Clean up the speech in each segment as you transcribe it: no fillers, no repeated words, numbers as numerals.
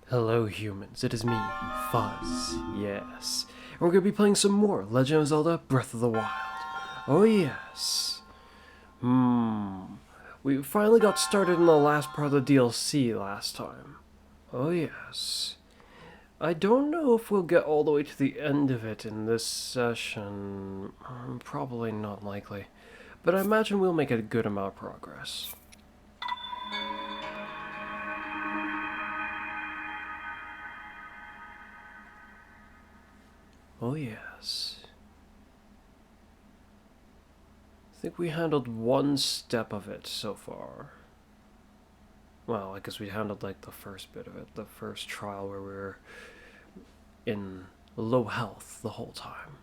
Hello humans, it is me, Fuzz, yes. And we're gonna be playing some more Legend of Zelda Breath of the Wild. Oh yes. We finally got started in the last part of the DLC last time. Oh yes. I don't know if we'll get all the way to the end of it in this session. Probably not likely. But I imagine we'll make a good amount of progress. Oh yes. I think we handled one step of it so far. Well, I guess we handled like the first bit of it, the first trial where we were in low health the whole time.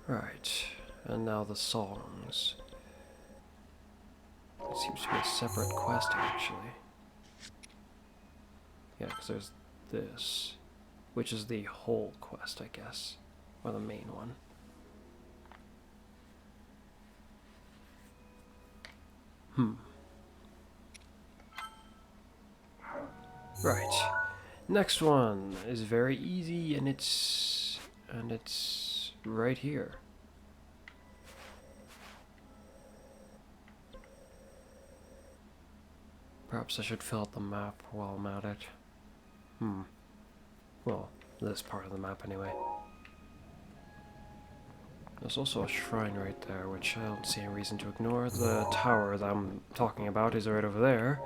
Right, and now the songs. It seems to be a separate quest actually. Yeah, because there's this, which is the whole quest, I guess, or the main one. Right. Next one is very easy, and it's right here. Perhaps I should fill out the map while I'm at it. Well, this part of the map anyway. There's also a shrine right there, which I don't see any reason to ignore. The tower that I'm talking about is right over there.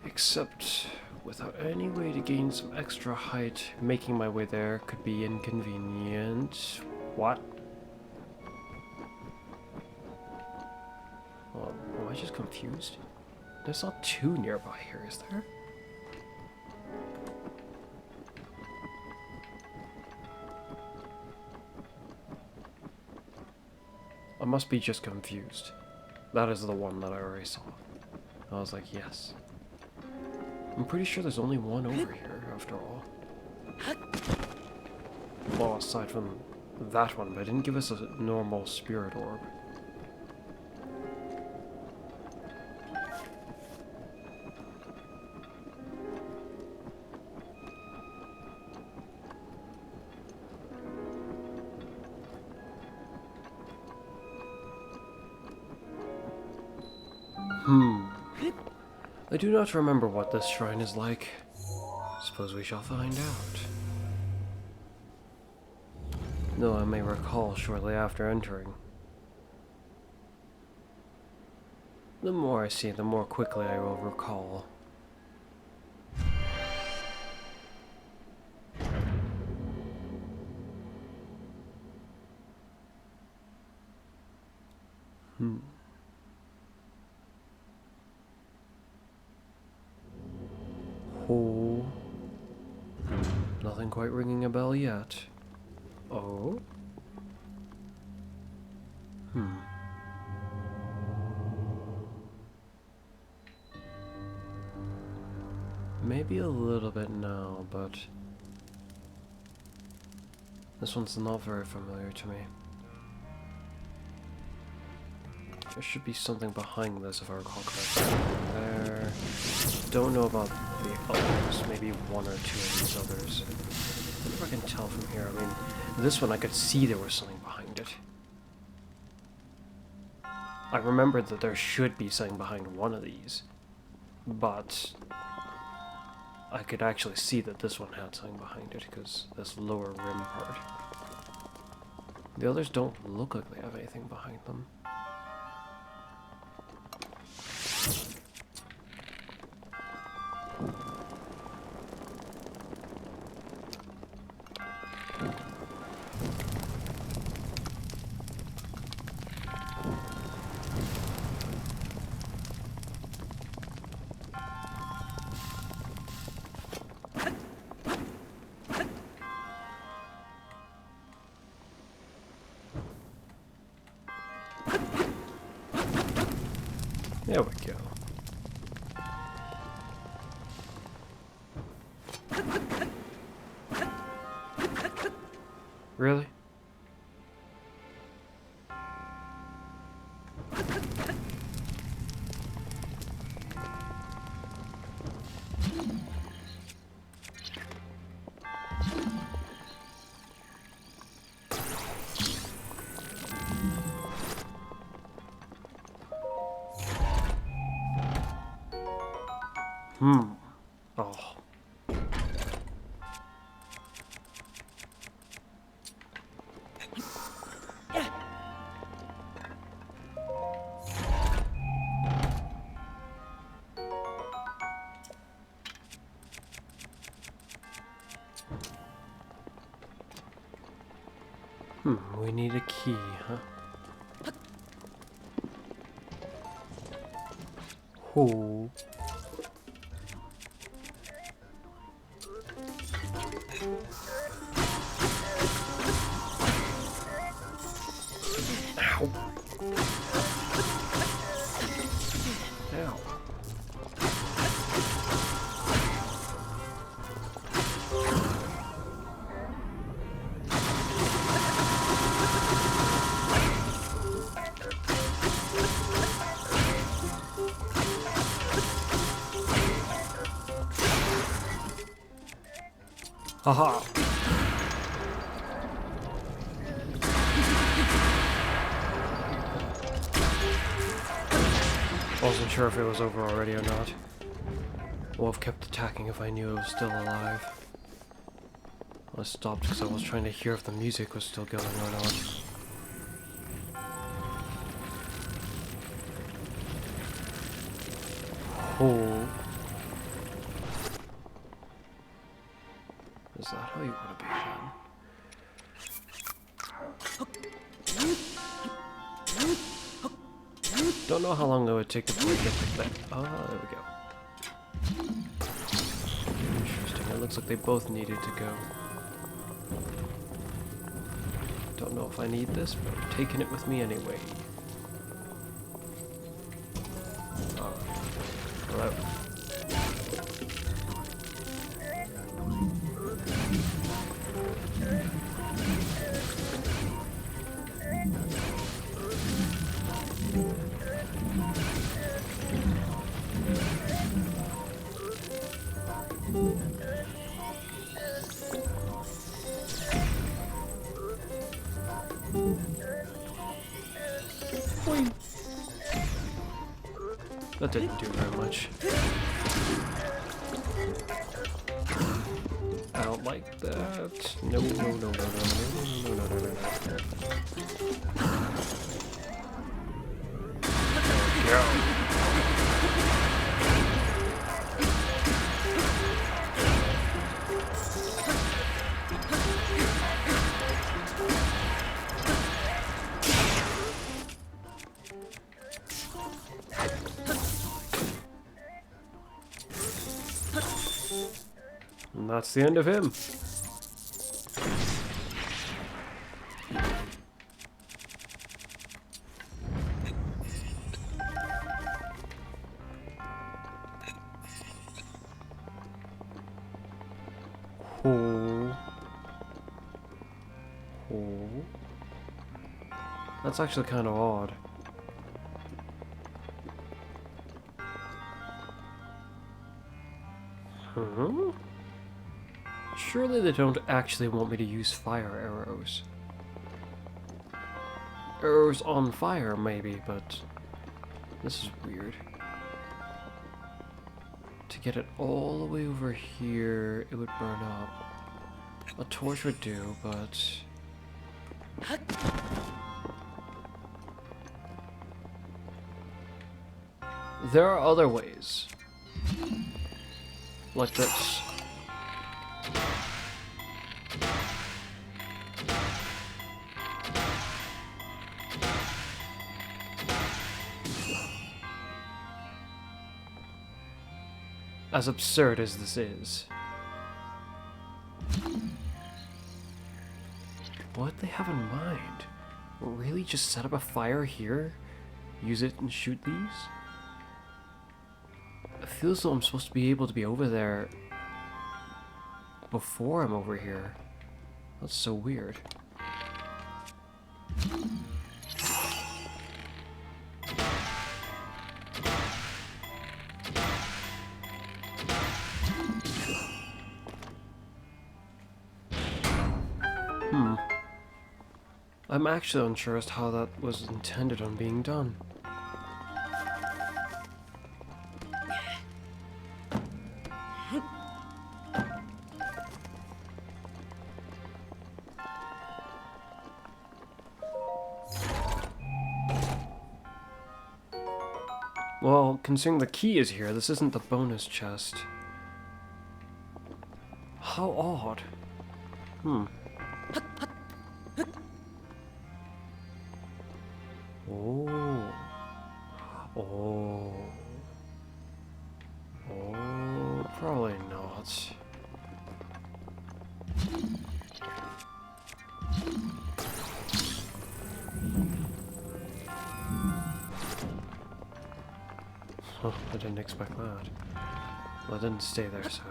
Except, without any way to gain some extra height, making my way there could be inconvenient. What? Well, am I just confused? There's not two nearby here, is there? I must be just confused. That is the one that I already saw. I was like, yes. I'm pretty sure there's only one over here, after all. Well, aside from that one, but it didn't give us a normal spirit orb. I do not remember what this shrine is like. Suppose we shall find out. Though I may recall shortly after entering. The more I see, the more quickly I will recall. Oh. Nothing quite ringing a bell yet. Oh? Maybe a little bit now, but this one's not very familiar to me. There should be something behind this if I recall correctly. There. Don't know about the others. Maybe one or two of these others. I wonder if I can tell from here. I mean, this one I could see there was something behind it. I remembered that there should be something behind one of these, but I could actually see that this one had something behind it because this lower rim part. The others don't look like they have anything behind them. There we go. Really? Oh. We need a key, huh? Oh. Ow. Ow. Haha. Wasn't sure if it was over already or not. Would have kept attacking if I knew it was still alive. I stopped because I was trying to hear if the music was still going or not. Oh. Is that how you want to be then? Don't know how long it would take to break it like that. Oh, there we go. Interesting. It looks like they both needed to go. Don't know if I need this, but I'm taking it with me anyway. Oh. Hello. That didn't do very much. I don't like that. No, no, no, no, no, no, no, no, no, no, no. There we go. And that's the end of him. Oh. Oh. That's actually kind of odd. Hmm? Surely they don't actually want me to use fire arrows. Arrows on fire, maybe, but this is weird. To get it all the way over here, it would burn up. A torch would do, but... there are other ways. Like this. As absurd as this is. What they have in mind? Really just set up a fire here? Use it and shoot these? It feels as though I'm supposed to be able to be over there before I'm over here. That's so weird. I'm actually unsure as to how that was intended on being done. Well, considering the key is here, this isn't the bonus chest. How odd. Oh. Oh. Oh, probably not. Huh, I didn't expect that. Well, it didn't stay there, so...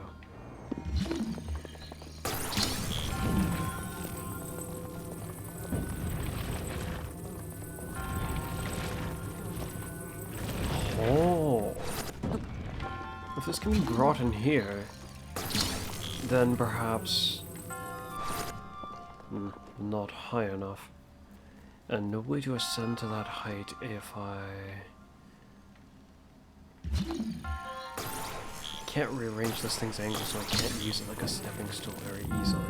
Oh! If this can be brought in here, then perhaps... not high enough. And no way to ascend to that height if I... can't rearrange this thing's angle, so I can't use it like a stepping stool very easily.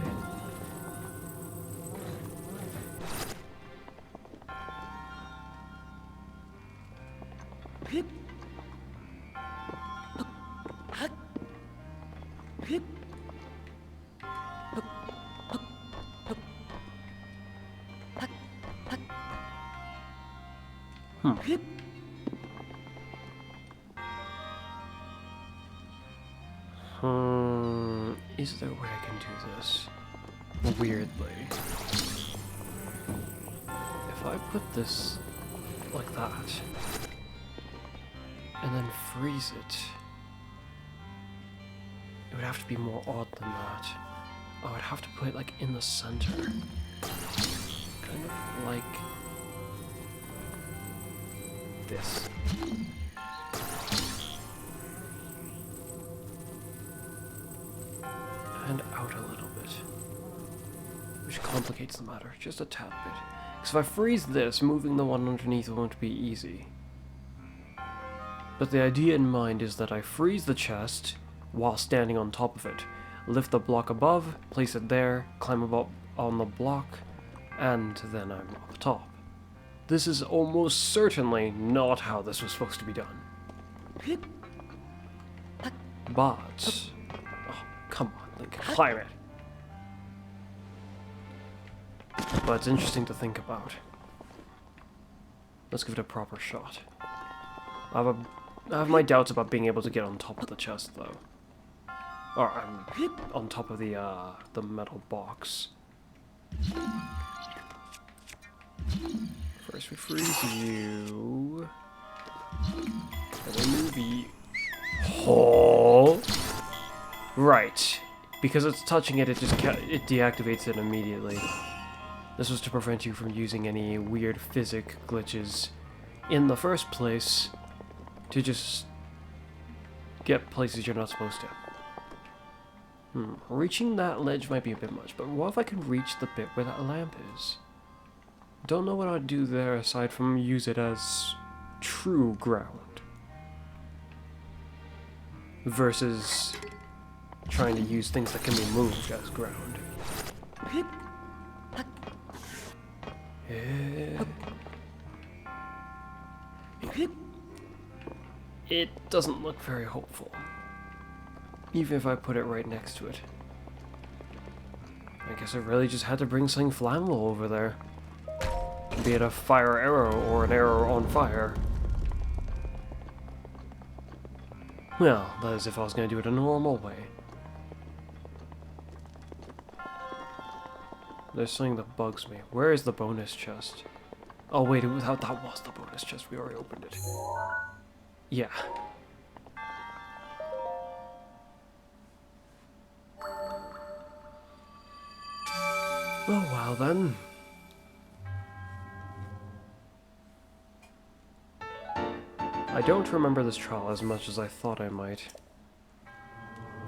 Is there a way I can do this? Weirdly. If I put this like that, and then freeze it, it would have to be more odd than that. I would have to put it like in the center. Kind of like this. And out a little bit. Which complicates the matter just a tad bit. Because if I freeze this, moving the one underneath won't be easy. But the idea in mind is that I freeze the chest while standing on top of it. Lift the block above, place it there, climb up on the block, and then I'm up top. This is almost certainly not how this was supposed to be done. But... oh, come on, Link, climb it! But it's interesting to think about. Let's give it a proper shot. I have my doubts about being able to get on top of the chest, though. Or, on top of the metal box. First we freeze you. And then move you. Oh! Right. Because it's touching it, it deactivates it immediately. This was to prevent you from using any weird physics glitches in the first place to just get places you're not supposed to. Reaching that ledge might be a bit much, but what if I could reach the bit where that lamp is? Don't know what I'd do there aside from use it as true ground. Versus trying to use things that can be moved as ground. It doesn't look very hopeful. Even if I put it right next to it. I guess I really just had to bring something flammable over there. Be it a fire arrow or an arrow on fire. Well, that is if I was going to do it a normal way. There's something that bugs me. Where is the bonus chest? Oh wait, that was the bonus chest. We already opened it. Yeah. Oh well then. I don't remember this trial as much as I thought I might.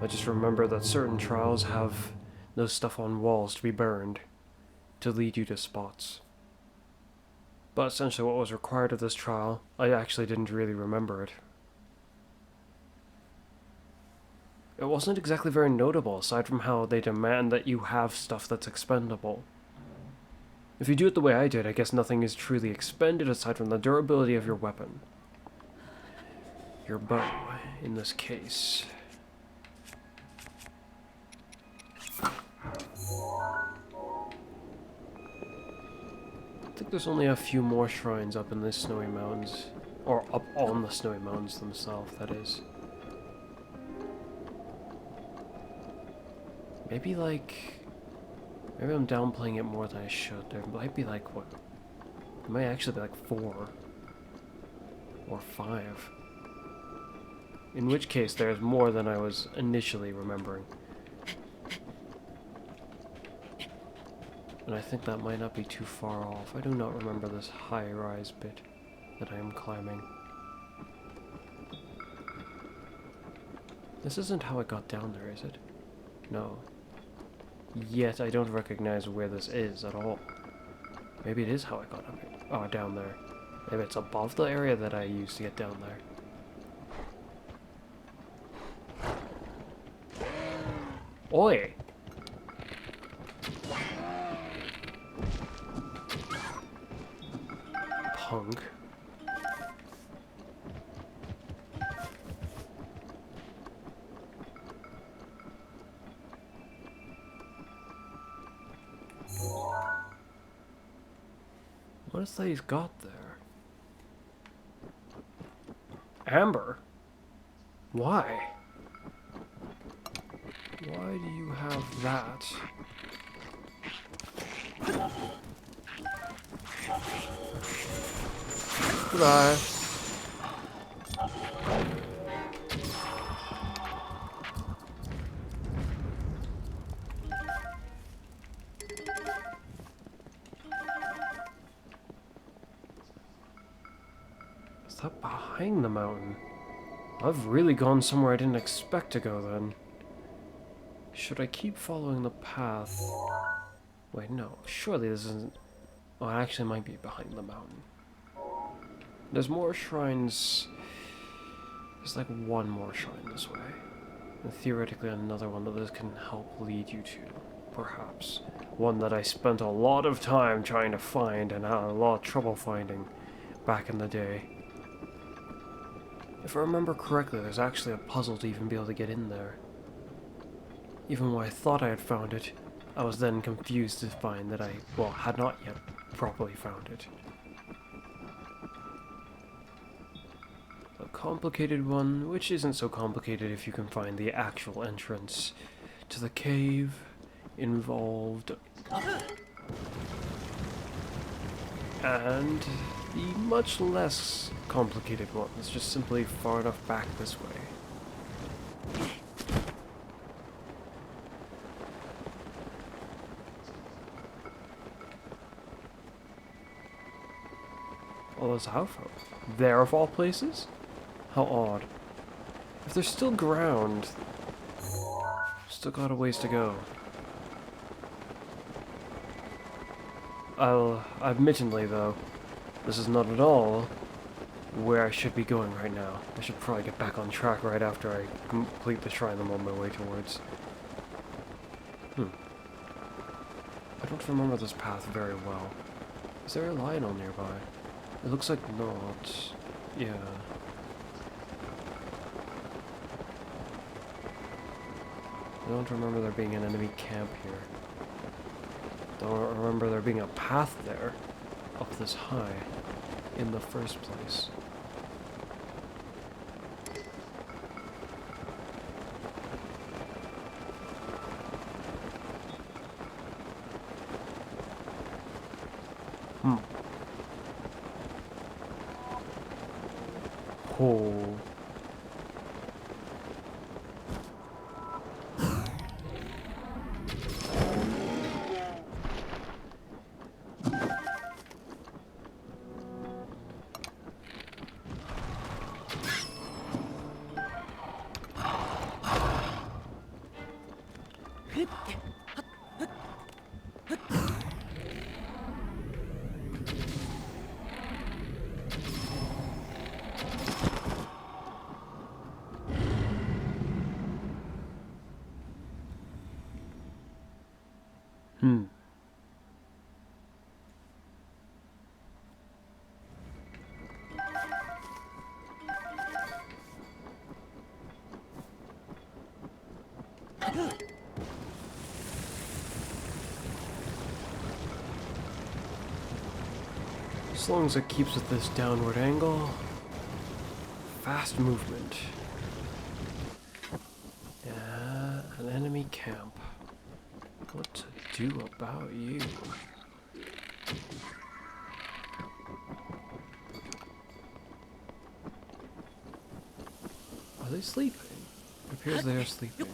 I just remember that certain trials have no stuff on walls to be burned to lead you to spots. But essentially what was required of this trial, I actually didn't really remember it. It wasn't exactly very notable, aside from how they demand that you have stuff that's expendable. If you do it the way I did, I guess nothing is truly expended aside from the durability of your weapon. Your bow, in this case. I think there's only a few more shrines up in the snowy mountains. Or up on the snowy mountains themselves, that is. Maybe I'm downplaying it more than I should. There might be like, what? It might actually be like 4. Or 5. In which case, there's more than I was initially remembering. And I think that might not be too far off. I do not remember this high-rise bit that I am climbing. This isn't how I got down there, is it? No. Yet I don't recognize where this is at all. Maybe it is how I got up here. Oh, down there. Maybe it's above the area that I used to get down there. Oi! Punk. What is that he's got there? Amber? Why? Why do you have that? Goodbye. Is that behind the mountain? I've really gone somewhere I didn't expect to go then. Should I keep following the path? Wait, no. Surely this isn't... Oh, it actually might be behind the mountain. There's more shrines... There's like one more shrine this way. And theoretically another one that this can help lead you to. Perhaps. One that I spent a lot of time trying to find and had a lot of trouble finding back in the day. If I remember correctly, there's actually a puzzle to even be able to get in there. Even when I thought I had found it, I was then confused to find that I, well, had not yet properly found it. A complicated one, which isn't so complicated if you can find the actual entrance to the cave involved. And the much less complicated one is just simply far enough back this way. Oh, there's a house. There of all places? How odd. If there's still ground, still got a ways to go. Admittedly though, this is not at all where I should be going right now. I should probably get back on track right after I complete the shrine I'm on my way towards. I don't remember this path very well. Is there a lion nearby? It looks like not. Yeah. I don't remember there being an enemy camp here. Don't remember there being a path there, up this high, in the first place. Oh. As long as it keeps with this downward angle, fast movement. Yeah, an enemy camp. What to do about you? Are they sleeping? It appears they are sleeping.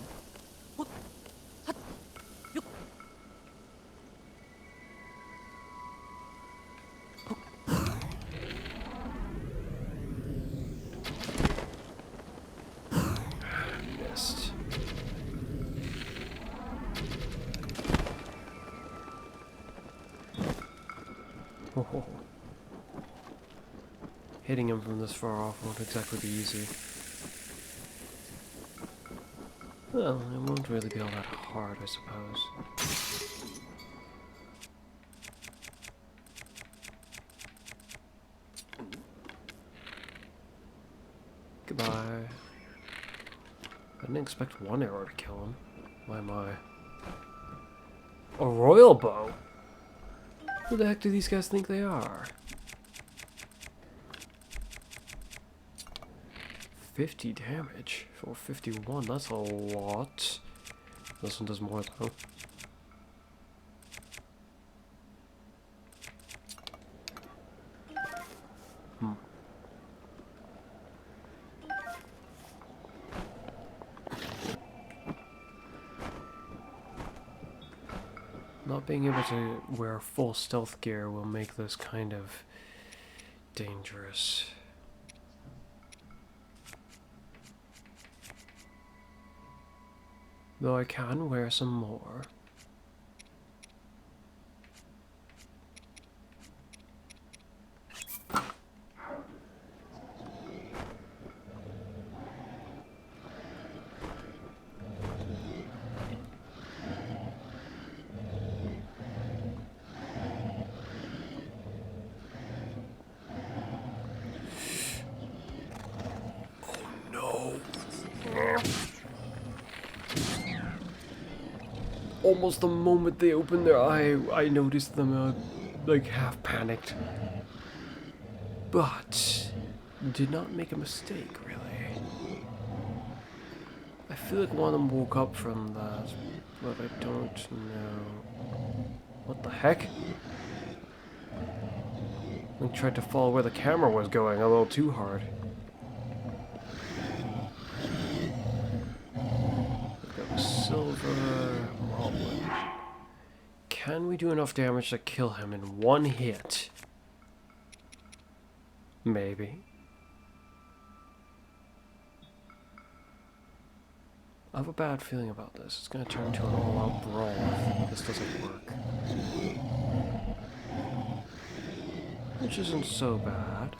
Missed. Oh. Hitting him from this far off won't exactly be easy. Well, it won't really be all that hard, I suppose. Goodbye. I didn't expect one arrow to kill him. My. A royal bow? Who the heck do these guys think they are? 50 damage for 51, that's a lot. This one does more though. Not being able to wear full stealth gear will make this kind of dangerous. Though I can wear some more. Almost the moment they opened their eye, I noticed them, like, half panicked. But did not make a mistake, really. I feel like one of them woke up from that, but I don't know. What the heck? I tried to follow where the camera was going a little too hard. We've got silver moblin. Can we do enough damage to kill him in one hit? Maybe. I have a bad feeling about this. It's going to turn into an all-out brawl if this doesn't work. Which isn't so bad.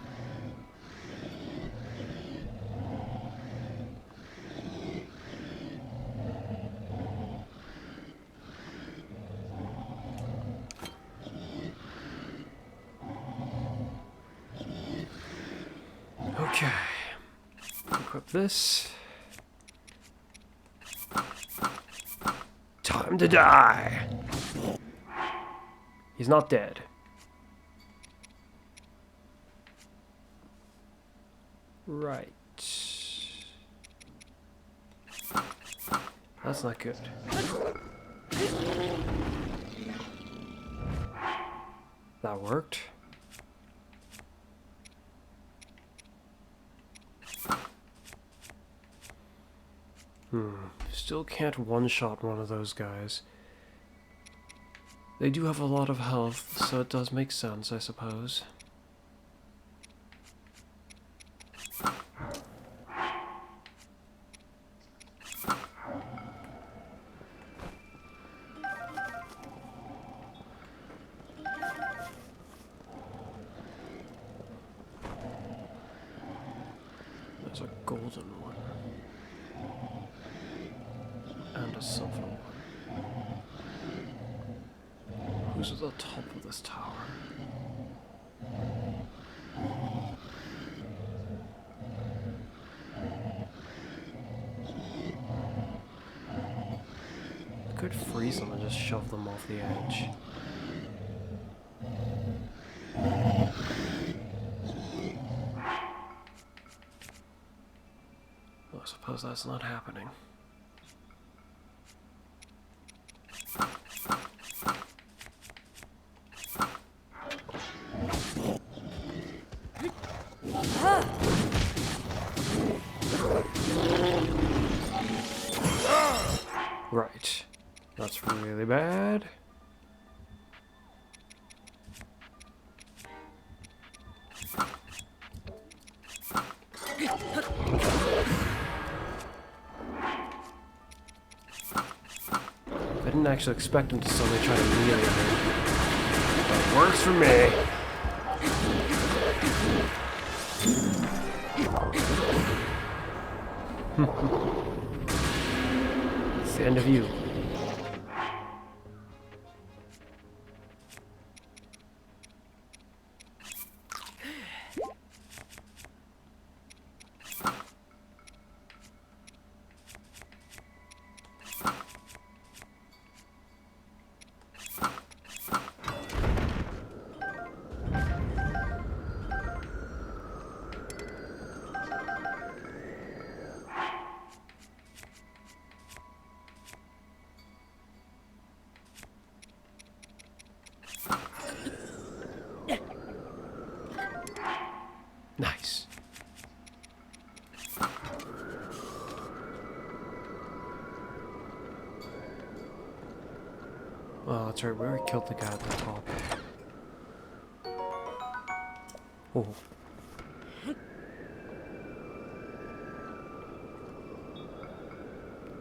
Okay. Equip this. Time to die! He's not dead. Right. That's not good. That worked. Still can't one-shot one of those guys. They do have a lot of health, so it does make sense, I suppose. There's a golden one. And a silver one. Who's at the top of this tower? I could freeze them and just shove them off the edge. Well, I suppose that's not happening. Right. That's really bad. I didn't actually expect him to suddenly try to melee me. That works for me. It's the end of you. Nice. Oh, that's right. We already killed the guy at the top. Oh.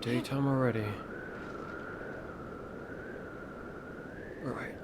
Daytime already. Right.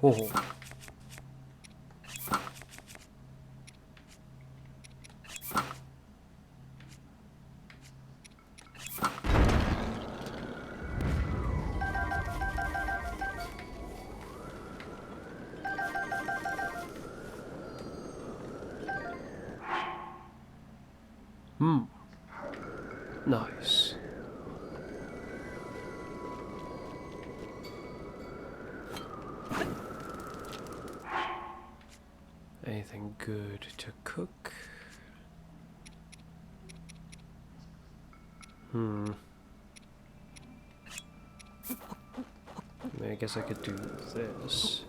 Oh. Nice. Anything good to cook? I mean, I guess I could do this.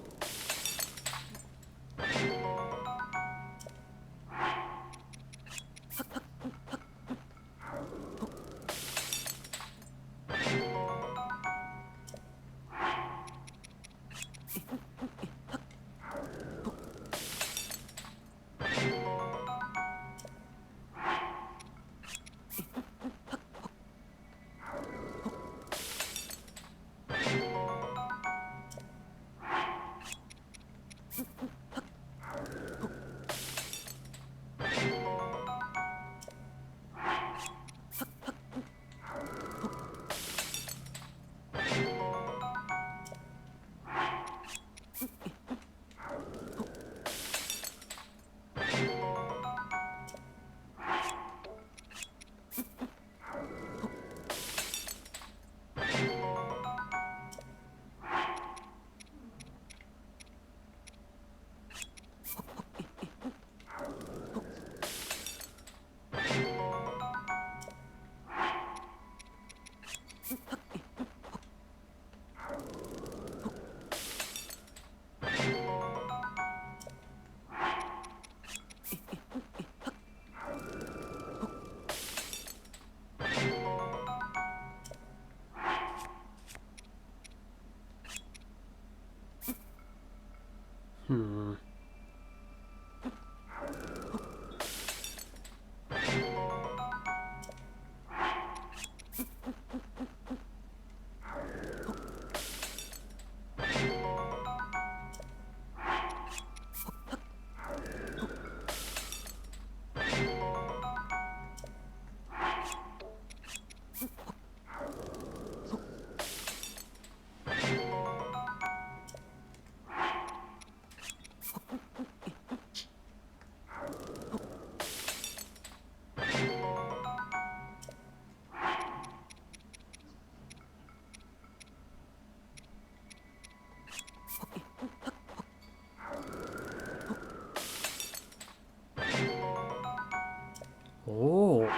Oh.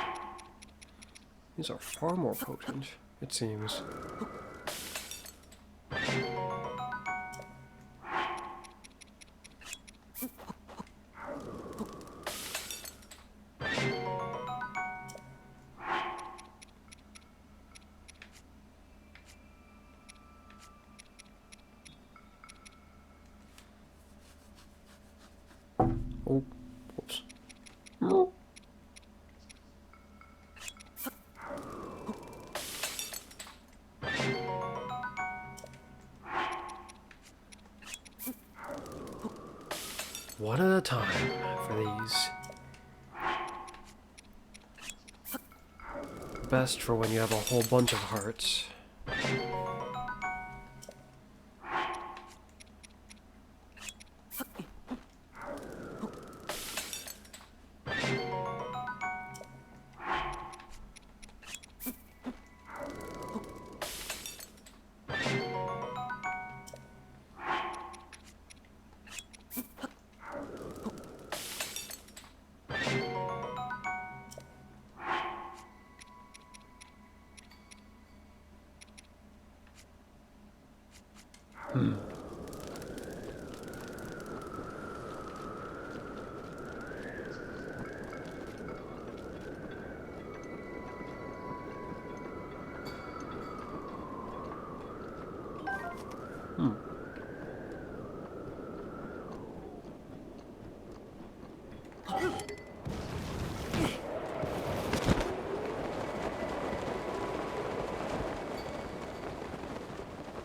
These are far more potent, it seems. Oh, whoops. Oh. One at a time for these. Best for when you have a whole bunch of hearts.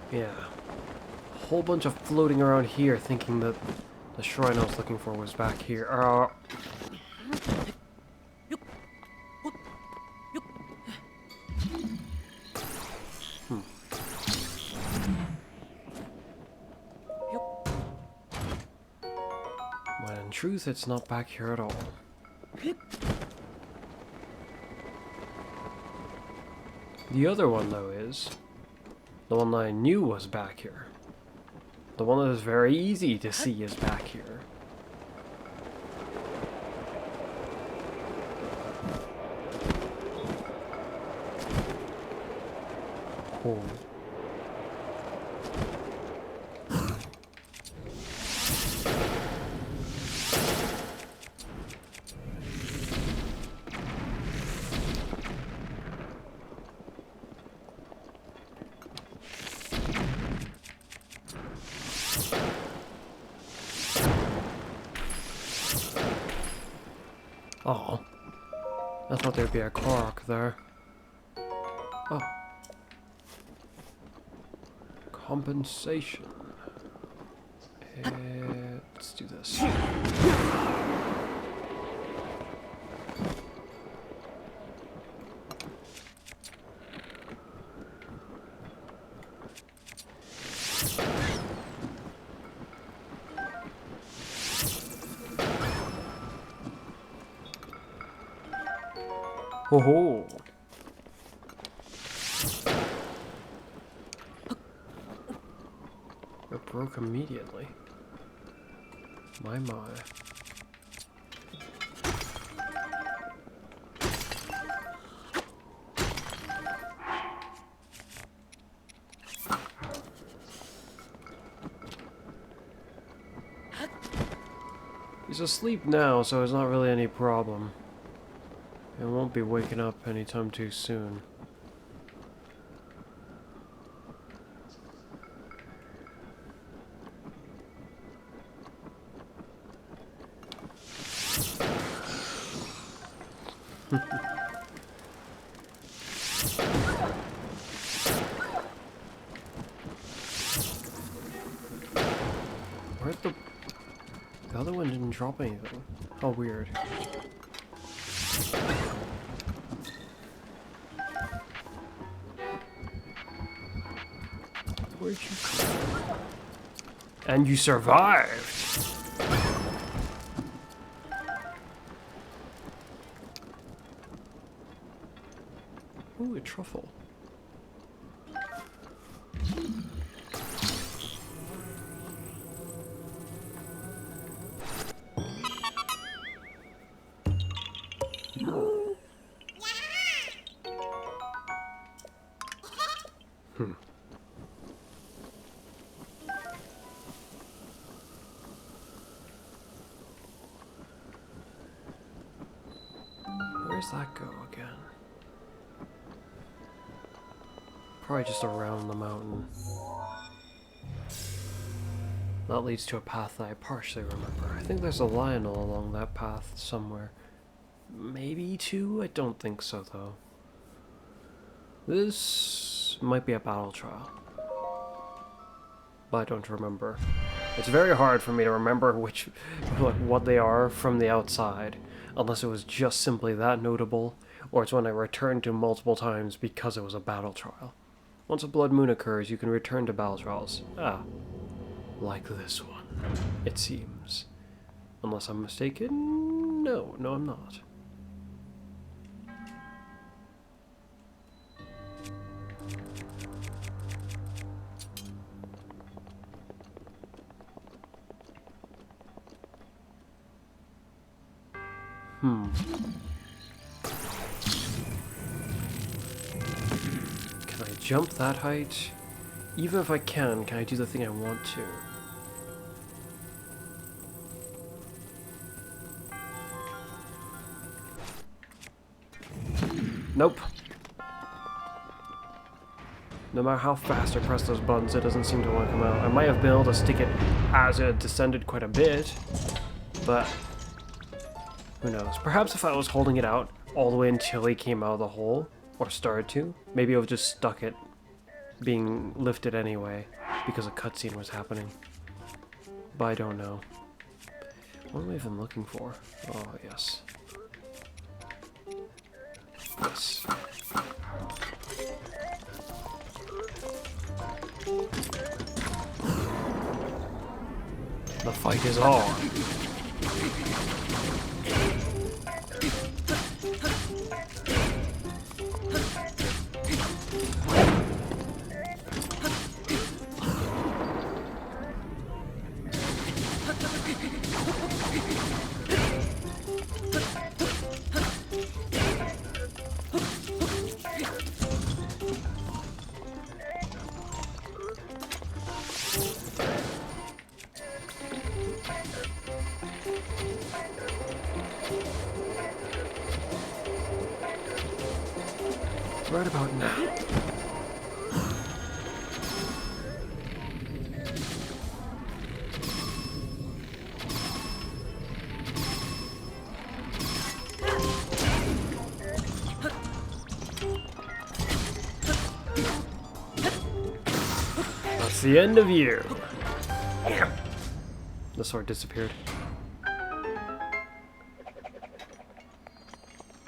Yeah. A whole bunch of floating around here thinking that the shrine I was looking for was back here. When in truth, it's not back here at all. The other one, though, is the one that I knew was back here. The one that is very easy to see is back here. Oh. Oh, I thought there'd be a Korok there. Oh. Compensation. Let's do this. Ho ho! It broke immediately. My. He's asleep now, so it's not really any problem. It won't be waking up anytime too soon. Where'd the other one didn't drop anything? How weird. Where'd you come? And you survived! Ooh, a truffle. Where's that go again? Probably just around the mountain. That leads to a path that I partially remember. I think there's a Lionel along that path somewhere. Maybe two? I don't think so, though. This might be a battle trial. But I don't remember. It's very hard for me to remember what they are from the outside, unless it was just simply that notable, or it's one I returned to multiple times because it was a battle trial. Once a blood moon occurs, you can return to battle trials. Ah, like this one, it seems. Unless I'm mistaken? No, I'm not. Can I jump that height? Even if I can I do the thing I want to? Nope. No matter how fast I press those buttons, it doesn't seem to want to come out. I might have been able to stick it as it descended quite a bit, but who knows? Perhaps if I was holding it out all the way until he came out of the hole, or started to, maybe I would have just stuck it being lifted anyway, because a cutscene was happening. But I don't know. What am I even looking for? Oh, yes. Yes. The fight is on. Right about now. That's the end of you. The sword disappeared.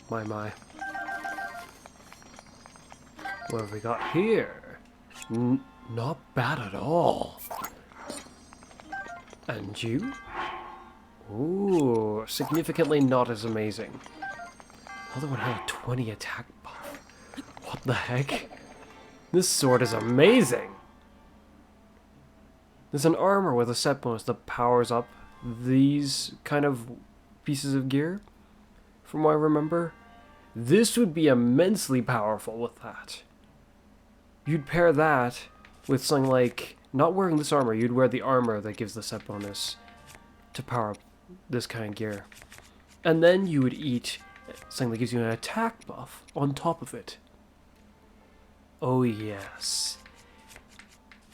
My. What have we got here? Not bad at all. And you? Ooh, significantly not as amazing. Another one had a 20 attack buff. What the heck? This sword is amazing! There's an armor with a set bonus that powers up these kind of pieces of gear, from what I remember. This would be immensely powerful with that. You'd pair that with something like, not wearing this armor, you'd wear the armor that gives the set bonus to power up this kind of gear. And then you would eat something that gives you an attack buff on top of it. Oh yes.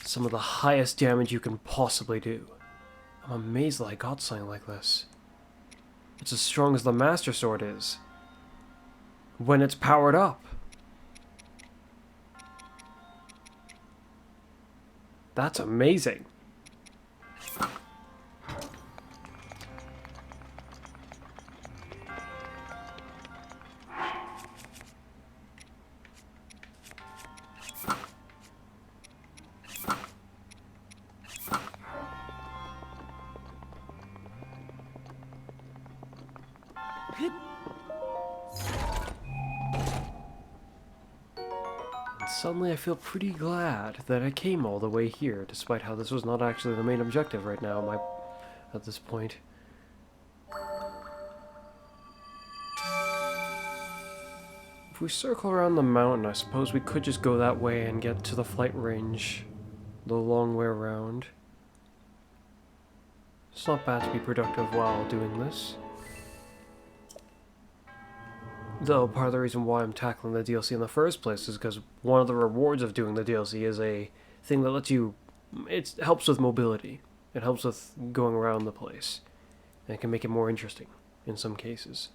Some of the highest damage you can possibly do. I'm amazed that I got something like this. It's as strong as the Master Sword is when it's powered up. That's amazing. Suddenly I feel pretty glad that I came all the way here, despite how this was not actually the main objective right now at this point. If we circle around the mountain, I suppose we could just go that way and get to the flight range the long way around. It's not bad to be productive while doing this. Though part of the reason why I'm tackling the DLC in the first place is because one of the rewards of doing the DLC is a thing that lets you... It helps with mobility. It helps with going around the place. And it can make it more interesting in some cases.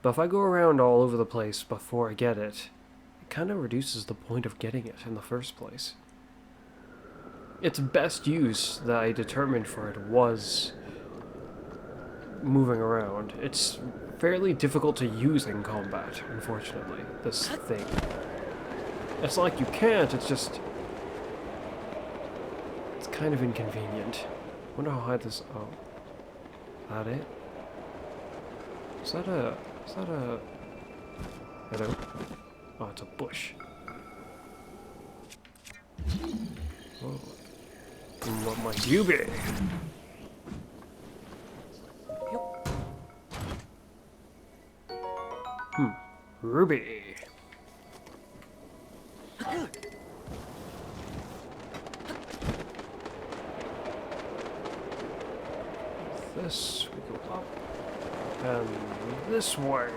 But if I go around all over the place before I get it, it kind of reduces the point of getting it in the first place. Its best use that I determined for it was moving around. It's fairly difficult to use in combat, unfortunately, this thing. It's not like you can't, it's just... It's kind of inconvenient. I wonder how high this... Oh. That it? Is that a... Hello? Oh, it's a bush. Oh. And what might you be? Ruby. This, we go up. And this way.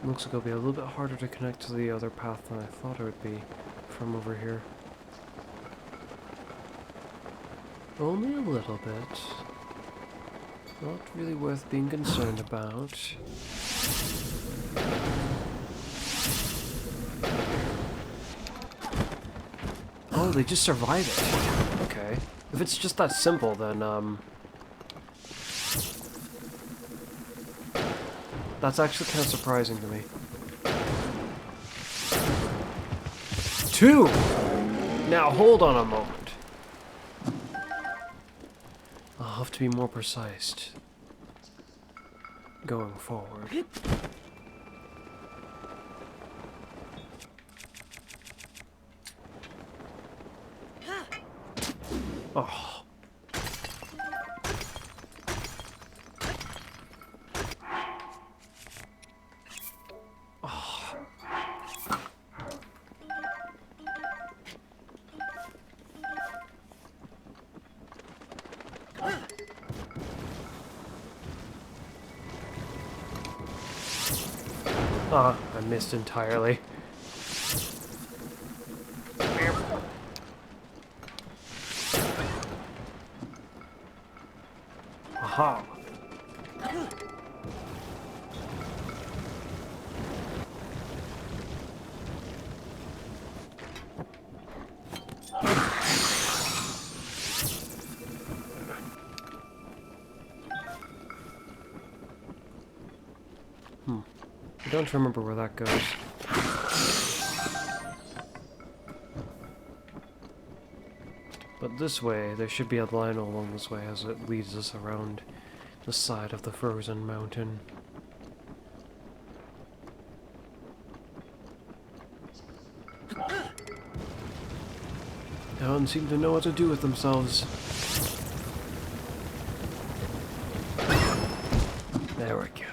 Looks like it'll be a little bit harder to connect to the other path than I thought it would be from over here. Only a little bit. Not really worth being concerned about. Oh, they just survive it. Okay. If it's just that simple, then, that's actually kind of surprising to me. 2! Now, hold on a moment. I'll have to be more precise going forward. Oh. Ah, I missed entirely. Aha! I don't remember where that goes. But this way, there should be a line along this way as it leads us around the side of the frozen mountain. They don't seem to know what to do with themselves. There we go.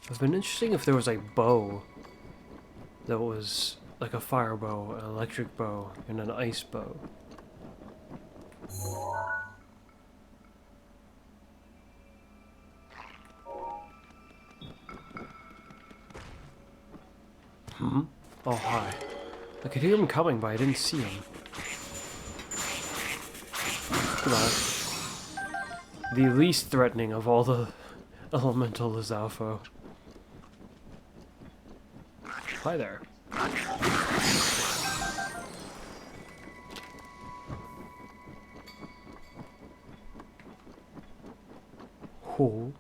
It would have been interesting if there was a bow that was like a fire bow, an electric bow, and an ice bow. Oh, hi. I could hear him coming, but I didn't see him. Come on. The least threatening of all the elemental Lizalfo. Hi there. Oh.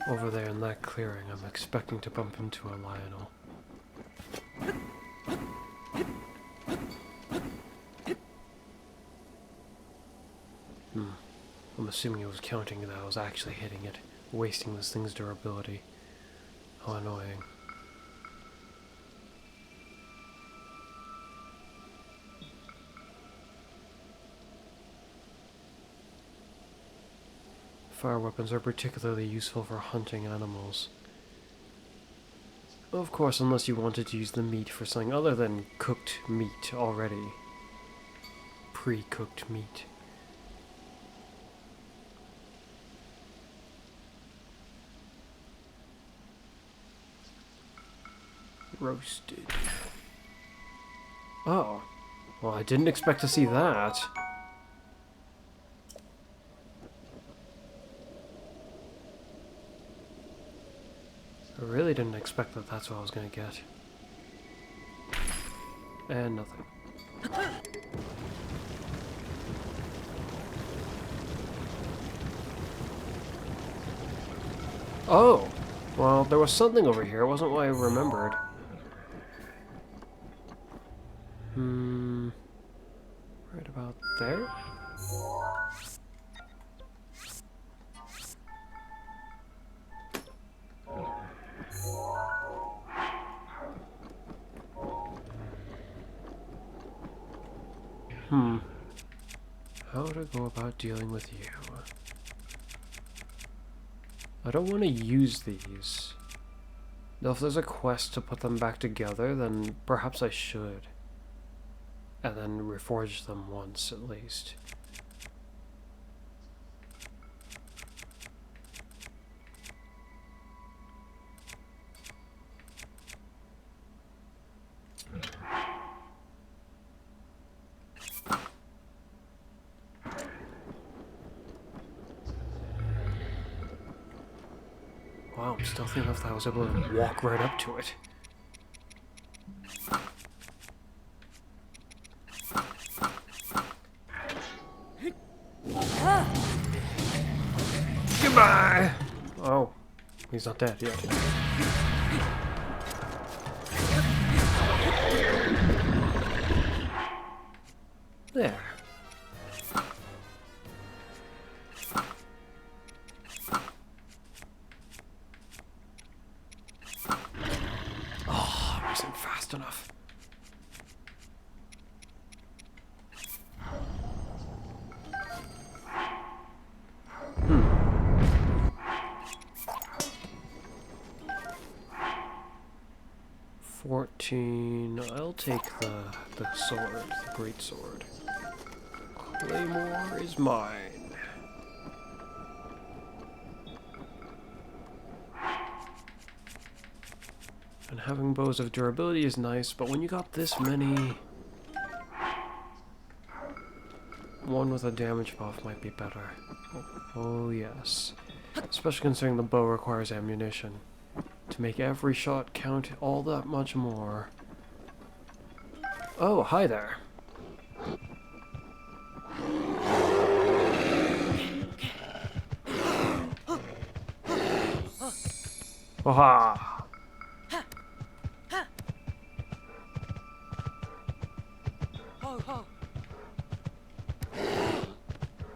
Over there in that clearing, I'm expecting to bump into a Lionel. I'm assuming it was counting that I was actually hitting it wasting this thing's durability. How annoying. Fire weapons are particularly useful for hunting animals. Of course, unless you wanted to use the meat for something other than cooked meat already. Pre-cooked meat. Roasted. Oh. Well, I didn't expect to see that. I really didn't expect that that's what I was gonna get. And nothing. Oh! Well, there was something over here. It wasn't what I remembered. Right about there? How to go about dealing with you? I don't want to use these. Though if there's a quest to put them back together, then perhaps I should. And then reforge them once, at least. Wow, I'm stealthy enough that I was able to walk right up to it. Goodbye! Oh, he's not dead yet. There. Oh, I wasn't fast enough. 14. I'll take the sword, the great sword. Claymore is mine. And having bows of durability is nice, but when you got this many, one with a damage buff might be better. Oh yes. Especially considering the bow requires ammunition. To make every shot count all that much more. Oh, hi there. Aha! Ho ho!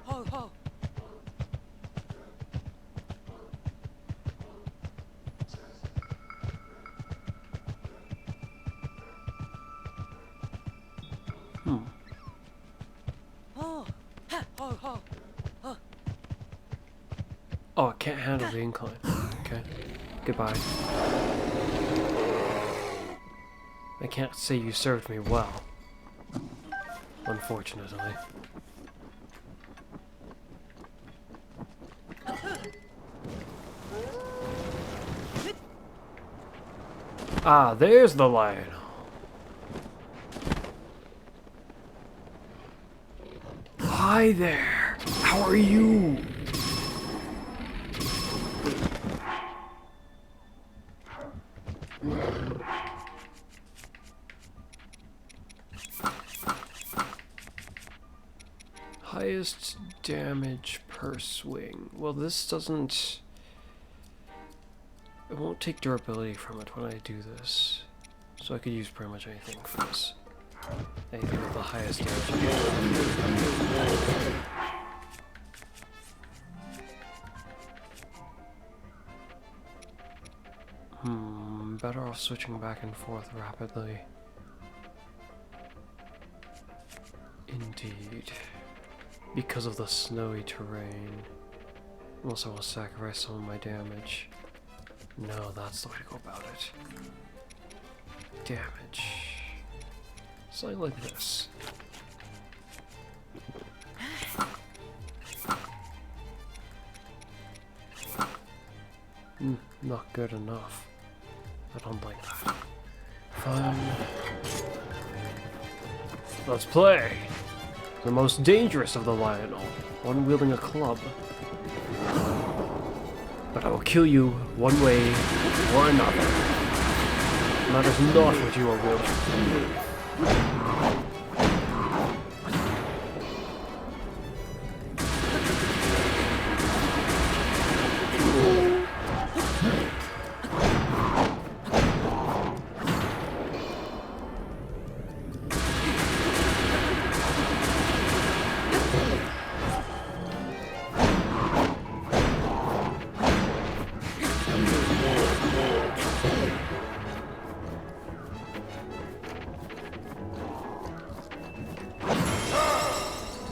Ho ho! Oh! Ho ho! Oh, I can't handle the incline. Okay. Goodbye. I can't say you served me well. Unfortunately. Ah, there's the lion. Hi there. How are you? Highest damage per swing. Well, this doesn't... It won't take durability from it when I do this. So I could use pretty much anything for this. Anything with the highest damage. Better off switching back and forth rapidly. Indeed. Because of the snowy terrain. Also, I'll sacrifice some of my damage. No, that's the way to go about it. Damage. Something like this. Not good enough. I don't like that. Fine. Let's play! The most dangerous of the Lionel, one wielding a club. But I will kill you one way or another. Matters not what you are wielding.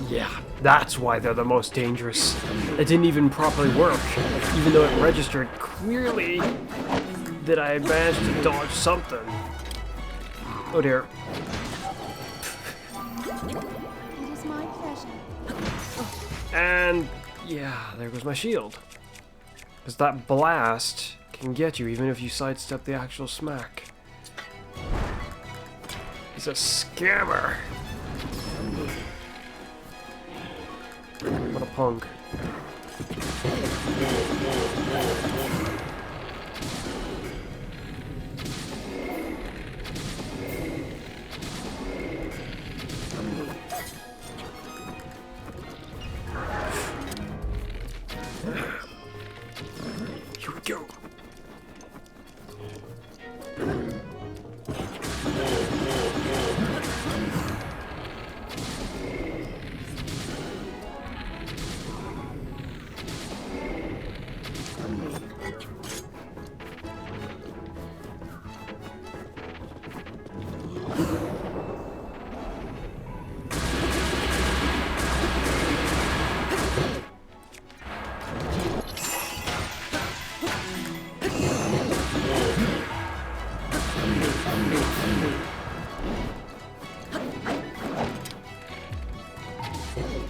Yeah, that's why they're the most dangerous. It didn't even properly work, even though it registered clearly that I had managed to dodge something. Oh dear. It is my pleasure. And yeah, there goes my shield. Because that blast can get you even if you sidestep the actual smack. He's a scammer. What a punk. Here we go.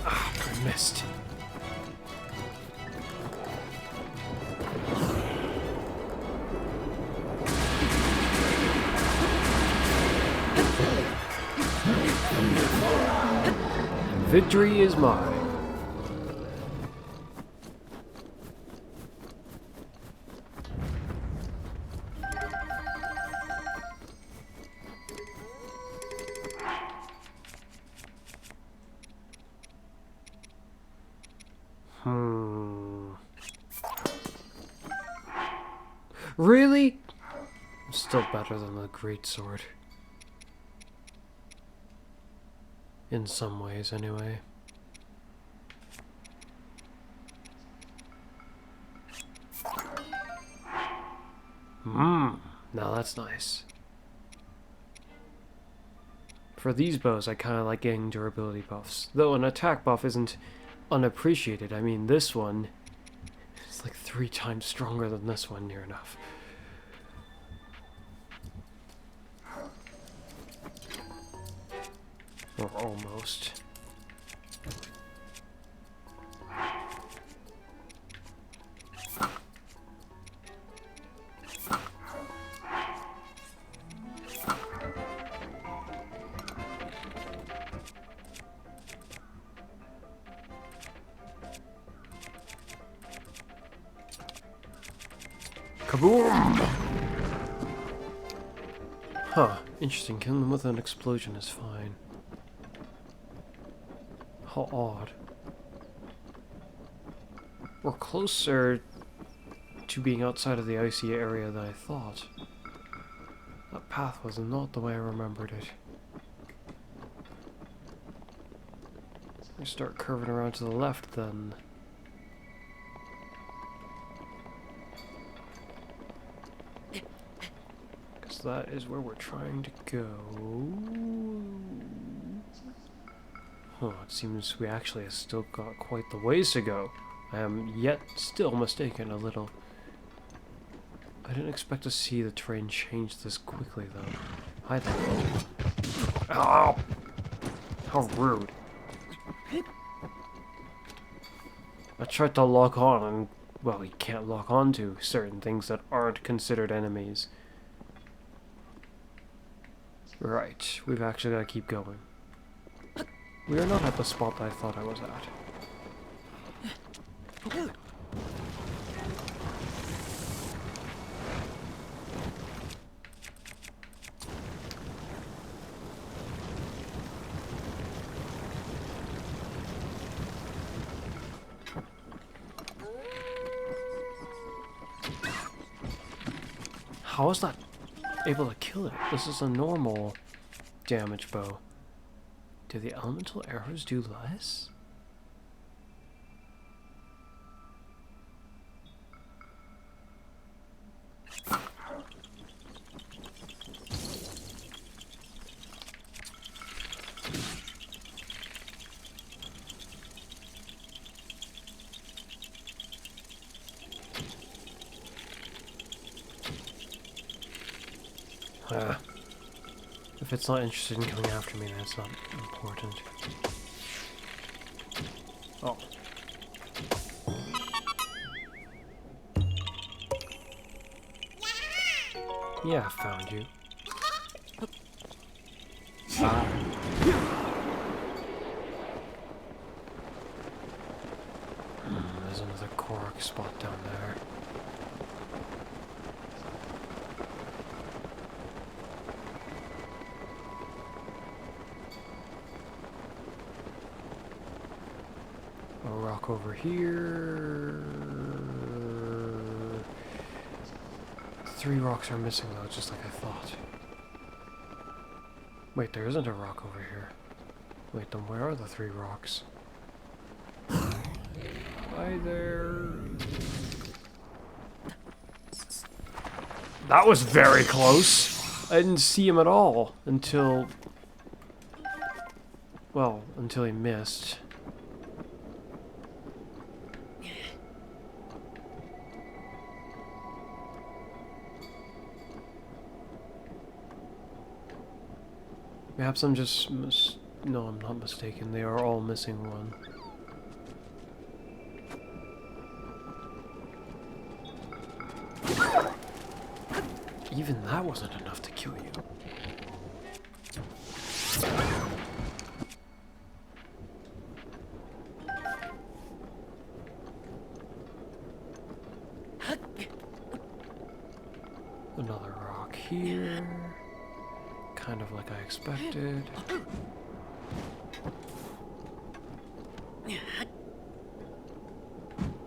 I missed. Victory is mine. Really? I'm still better than the greatsword. In some ways, anyway. Now that's nice. For these bows, I kind of like getting durability buffs. Though an attack buff isn't unappreciated. I mean, this one is like 3 times stronger than this one, near enough. Or almost. Kaboom! Huh, interesting. Killing them with an explosion is fine. How odd. We're closer to being outside of the icy area than I thought. That path was not the way I remembered it. I start curving around to the left then. that is where we're trying to go. Oh, it seems we actually have still got quite the ways to go. I am yet still mistaken a little. I didn't expect to see the terrain change this quickly, though. Hi there. Ow! How rude. I tried to lock on, and, well, you can't lock on to certain things that aren't considered enemies. Right, we've actually got to keep going. We are not at the spot that I thought I was at. How is that able to kill it? This is a normal damage bow. Do the elemental arrows do less? If it's not interested in coming after me, then it's not important. Oh. Yeah, I found you. Ah. There's another Korok spot down there. A rock over here. 3 rocks are missing though, just like I thought. Wait, there isn't a rock over here. Wait, then where are the 3 rocks? Hi there. That was very close. I didn't see him at all until... well, until he missed. Perhaps I'm just no, I'm not mistaken. They are all missing one. Even that wasn't enough to kill you. Another rock here. Kind of like I expected.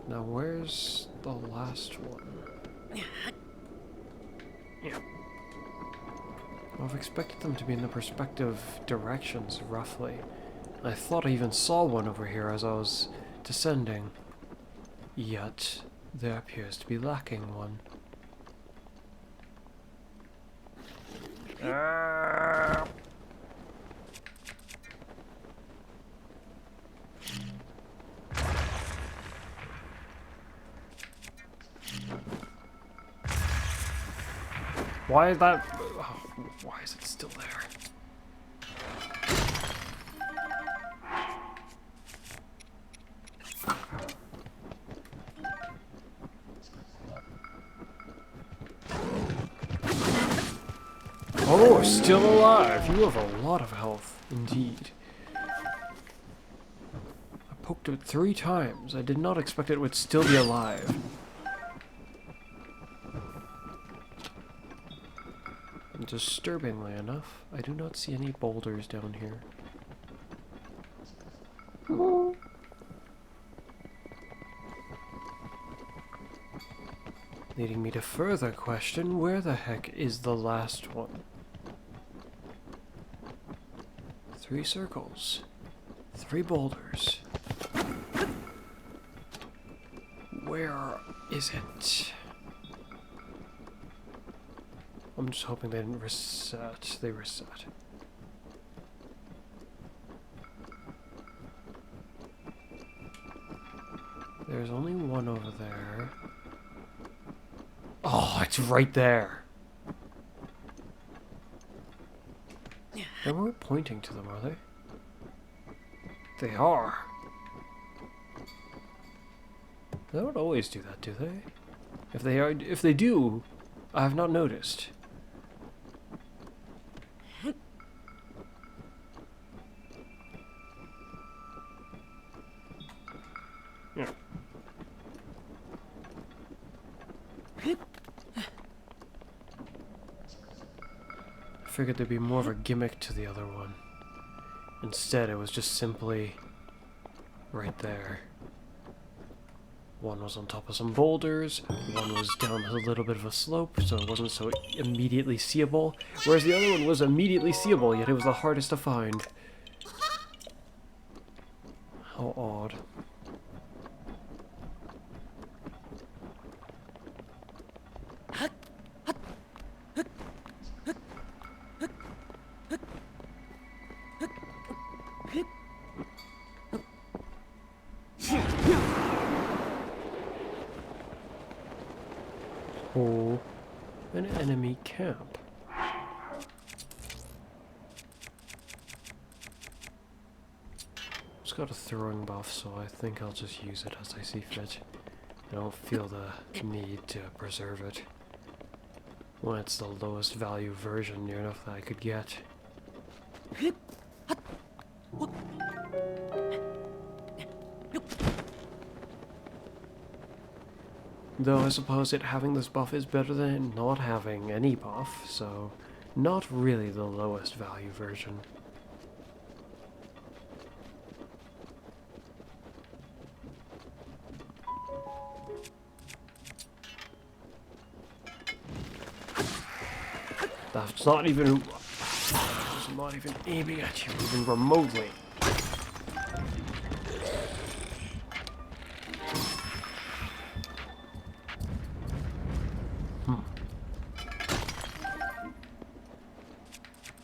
Now where's the last one? Yeah. Well, I've expected them to be in the respective directions, roughly. I thought I even saw one over here as I was descending. Yet, there appears to be lacking one. Why is that? Oh, why is it still there? Oh, still alive. You have a lot of health, indeed. I poked it 3 times. I did not expect it would still be alive. Disturbingly enough, I do not see any boulders down here. Leading me to further question, where the heck is the last one? 3 circles. 3 boulders. Where is it? I'm just hoping they didn't reset. They reset. There's only one over there. Oh, it's right there. They weren't pointing to them, are they? They are. They don't always do that, do they? If they do, I have not noticed. Yeah. I figured there'd be more of a gimmick to the other one. Instead, it was just simply right there. One was on top of some boulders, one was down a little bit of a slope, so it wasn't so immediately seeable, whereas the other one was immediately seeable, yet it was the hardest to find. How odd. Oh, an enemy camp. It's got a throwing buff, so I think I'll just use it as I see fit. I don't feel the need to preserve it. When it's the lowest value version near enough that I could get. Though I suppose it having this buff is better than not having any buff, so not really the lowest value version. That's not even... It's not even aiming at you even remotely.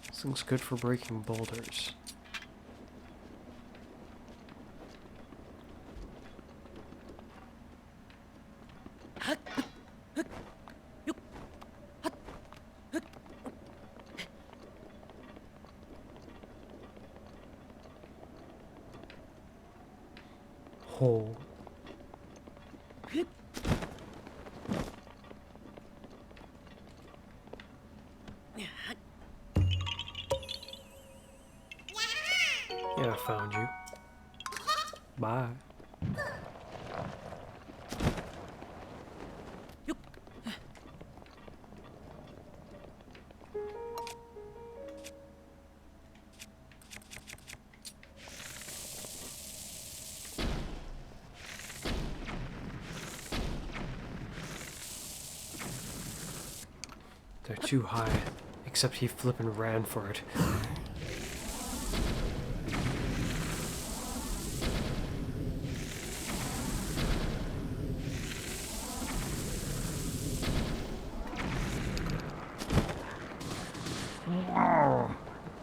This thing's good for breaking boulders. Hole. Yeah, I found you. Bye. They're too high, except he flippin' ran for it.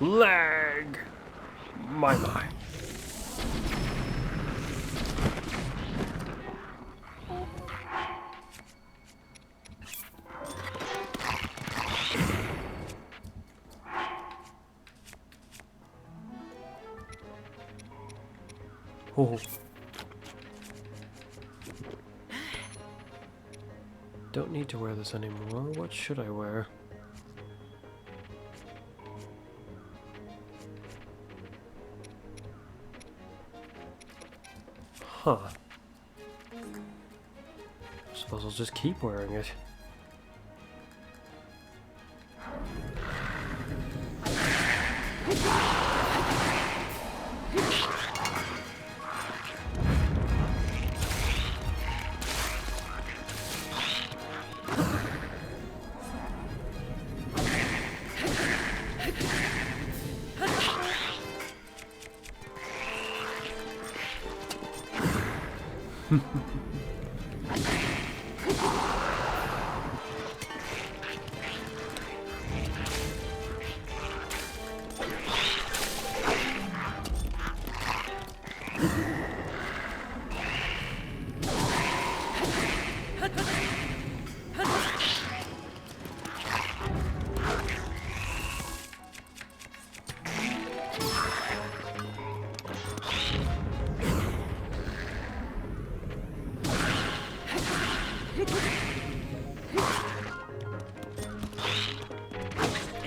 Lag! My. Oh. Don't need to wear this anymore. What should I wear? Huh. Suppose I'll just keep wearing it.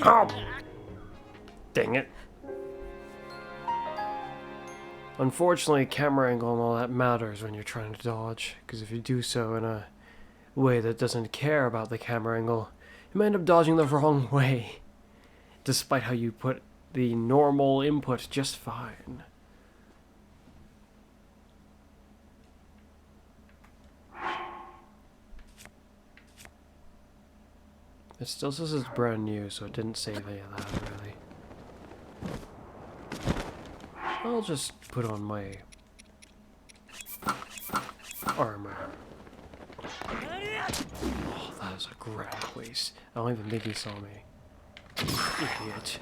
Ow! Dang it. Unfortunately, camera angle and all that matters when you're trying to dodge, because if you do so in a way that doesn't care about the camera angle, you might end up dodging the wrong way, despite how you put the normal input just fine. It still says it's brand new, so it didn't save any of that, really. I'll just put on my armor. Oh, that is a grand waste. I don't even think he saw me. Idiot.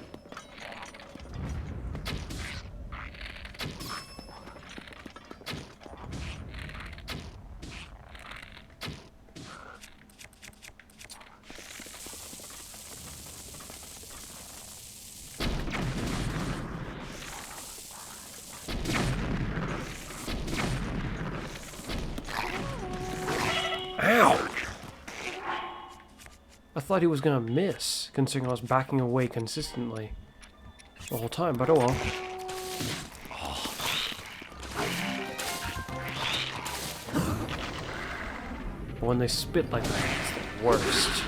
Ow! I thought he was gonna miss, considering I was backing away consistently the whole time, but oh well. Oh. When they spit like that, it's the worst.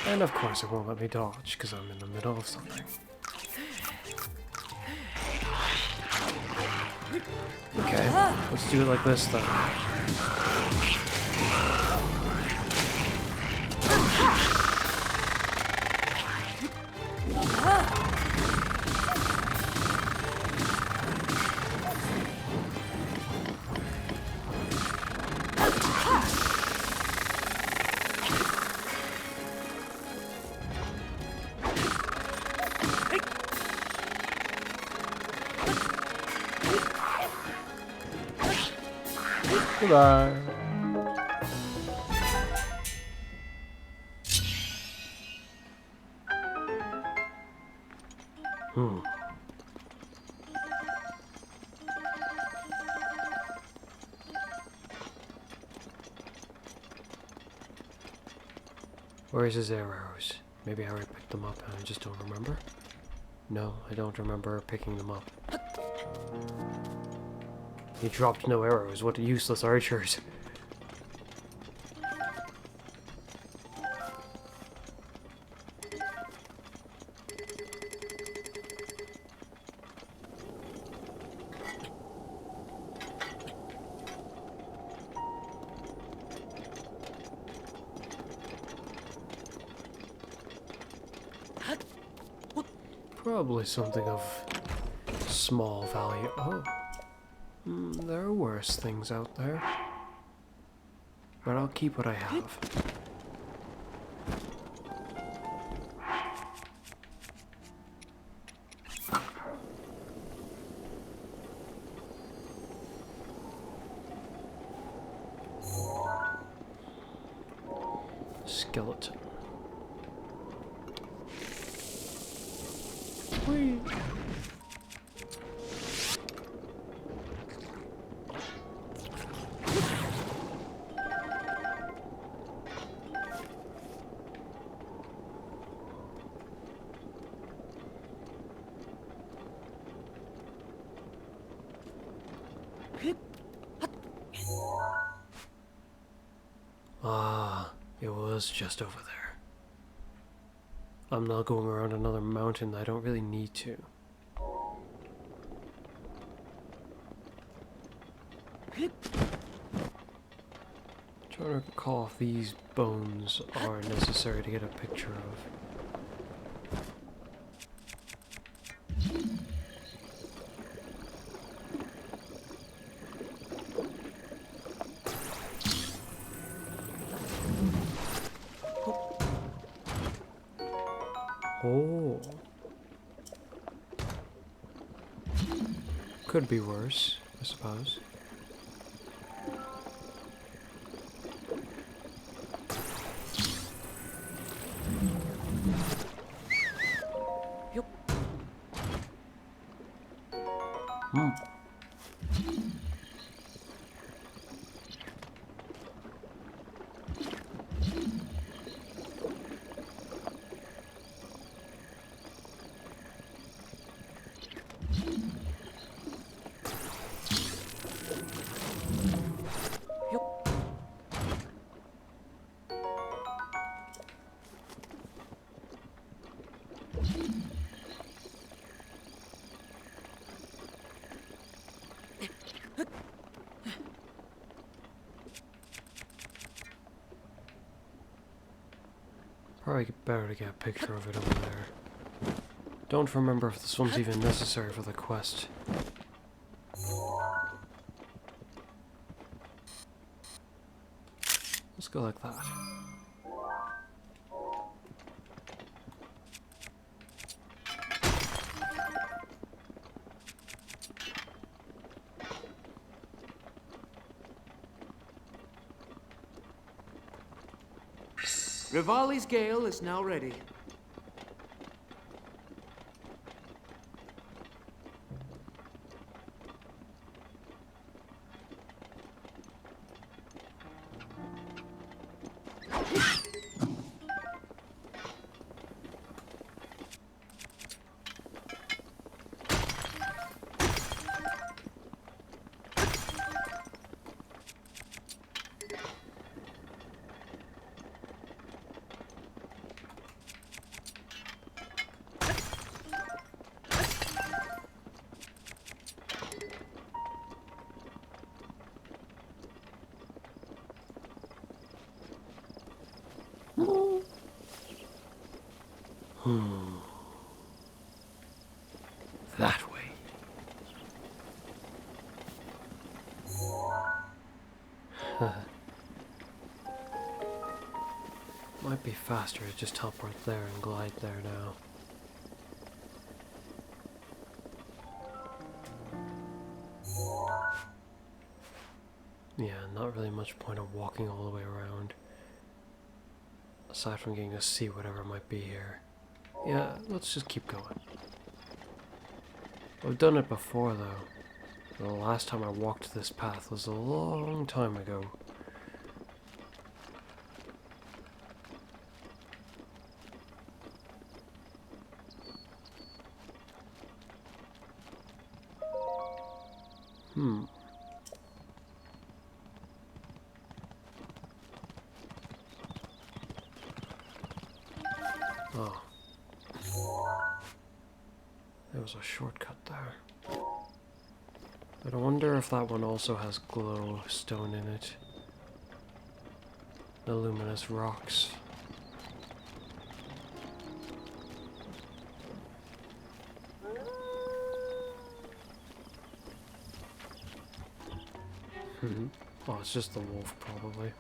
And of course it won't let me dodge, because I'm in the middle of something. Okay, let's do it like this then. Goodbye. Where's his arrows? Maybe I already picked them up and I just don't remember? No, I don't remember picking them up. He dropped no arrows. What useless archers. Probably something of small value. Oh. There are worse things out there. But I'll keep what I have. Skeleton. Whee! Ah, it was just over there. I'm not going around another mountain that I don't really need to. Trying to recall if these bones are necessary to get a picture of. Oh. Could be worse, I suppose. Hmm. Probably better to get a picture of it over there. Don't remember if this one's even necessary for the quest. Let's go like that. Rivali's gale is now ready. That way. Might be faster to just teleport there and glide there now. Yeah, not really much point of walking all the way around. Aside from getting to see whatever might be here. Yeah, let's just keep going. I've done it before though. The last time I walked this path was a long time ago. Oh. There was a shortcut there. But I wonder if that one also has glowstone in it. The luminous rocks. Oh, it's just the wolf, probably.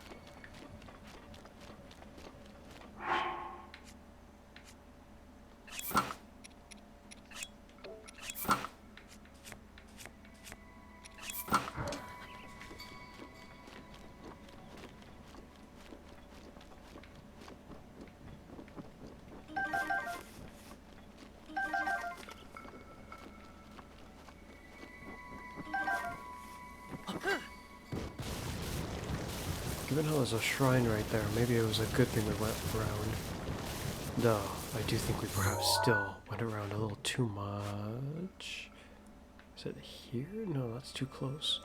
Given how there's a shrine right there, maybe it was a good thing we went around. Though, I do think we perhaps still went around a little too much. Is it here? No, that's too close.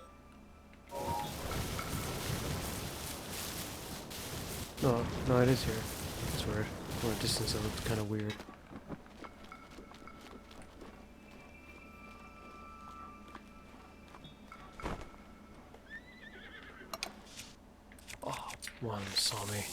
No, it is here. That's weird. From a distance it looks kind of weird. Oh, one saw me.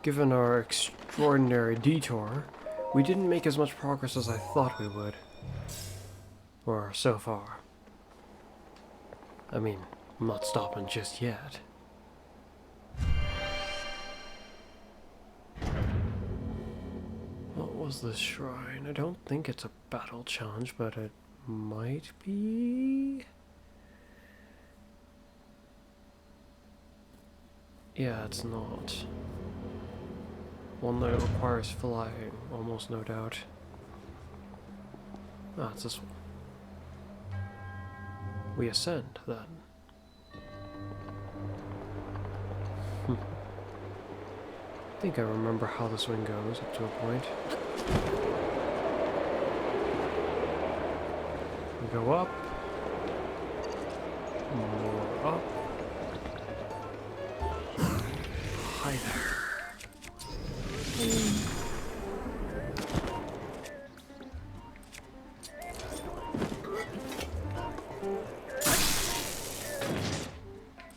given our extraordinary detour, we didn't make as much progress as I thought we would. Or so far. I mean, I'm not stopping just yet. What was this shrine? I don't think it's a battle challenge, but it might be? Yeah, it's not. One that requires flying, almost no doubt. Ah, it's this one. We ascend, then. I think I remember how this one goes up to a point. We go up. More up. Hi there.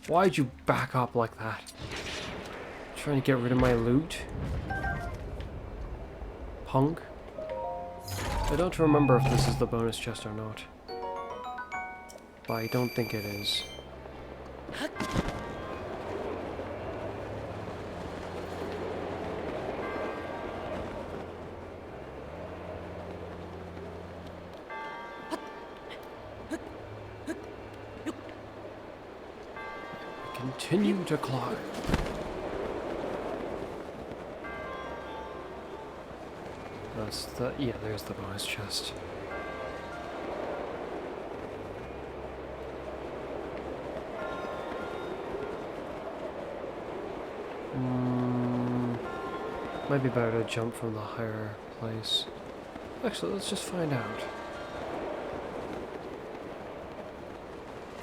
Why'd you back up like that? Trying to get rid of my loot? Punk? I don't remember if this is the bonus chest or not. But I don't think it is. Continue to climb. That's the... yeah, there's the bonus chest. Might be better to jump from the higher place. Actually, let's just find out.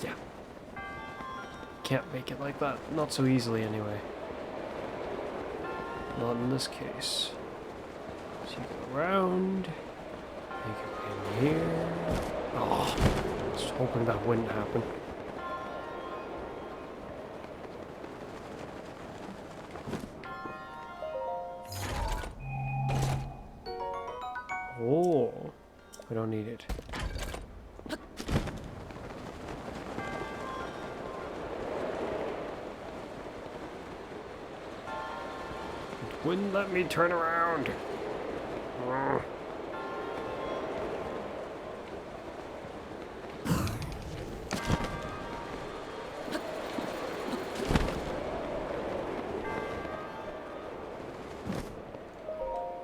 Yeah. Can't make it like that. Not so easily, anyway. Not in this case. So you go around. You go in here. Oh, I was hoping that wouldn't happen. Oh, we don't need it. It wouldn't let me turn around. Ugh.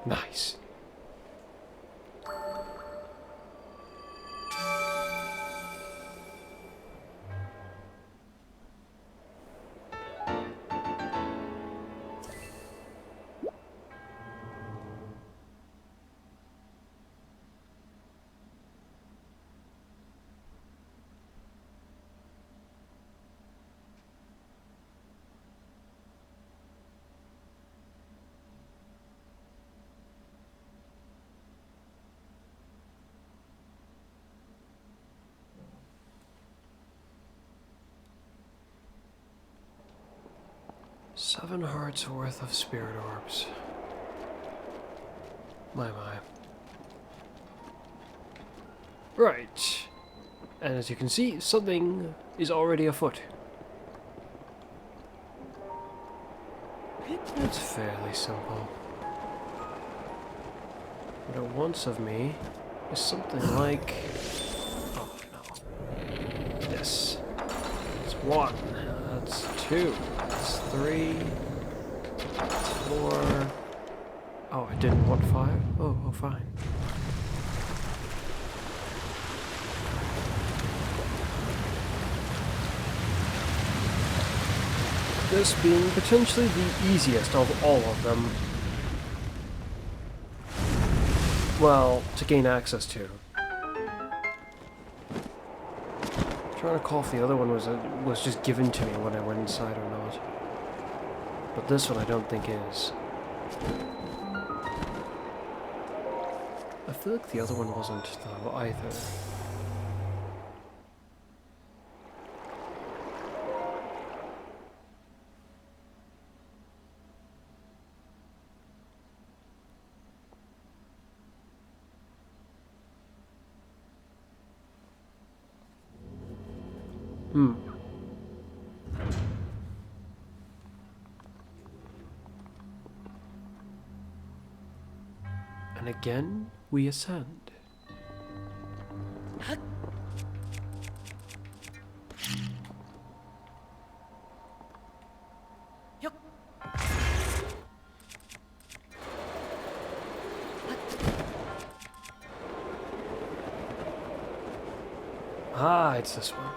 Nice. Seven hearts worth of spirit orbs. My. Right. And as you can see, something is already afoot. It's fairly simple. What it wants of me is something like... oh no. This. That's one. That's two. That's three. That's four. Oh, I didn't want five? Oh, fine. This being potentially the easiest of all of them. Well, to gain access to. I'm trying to recall if the other one was just given to me when I went inside or not. But this one I don't think is. I feel like the other one wasn't though either. Hmm. And again, we ascend. Yup. Ah, it's this one.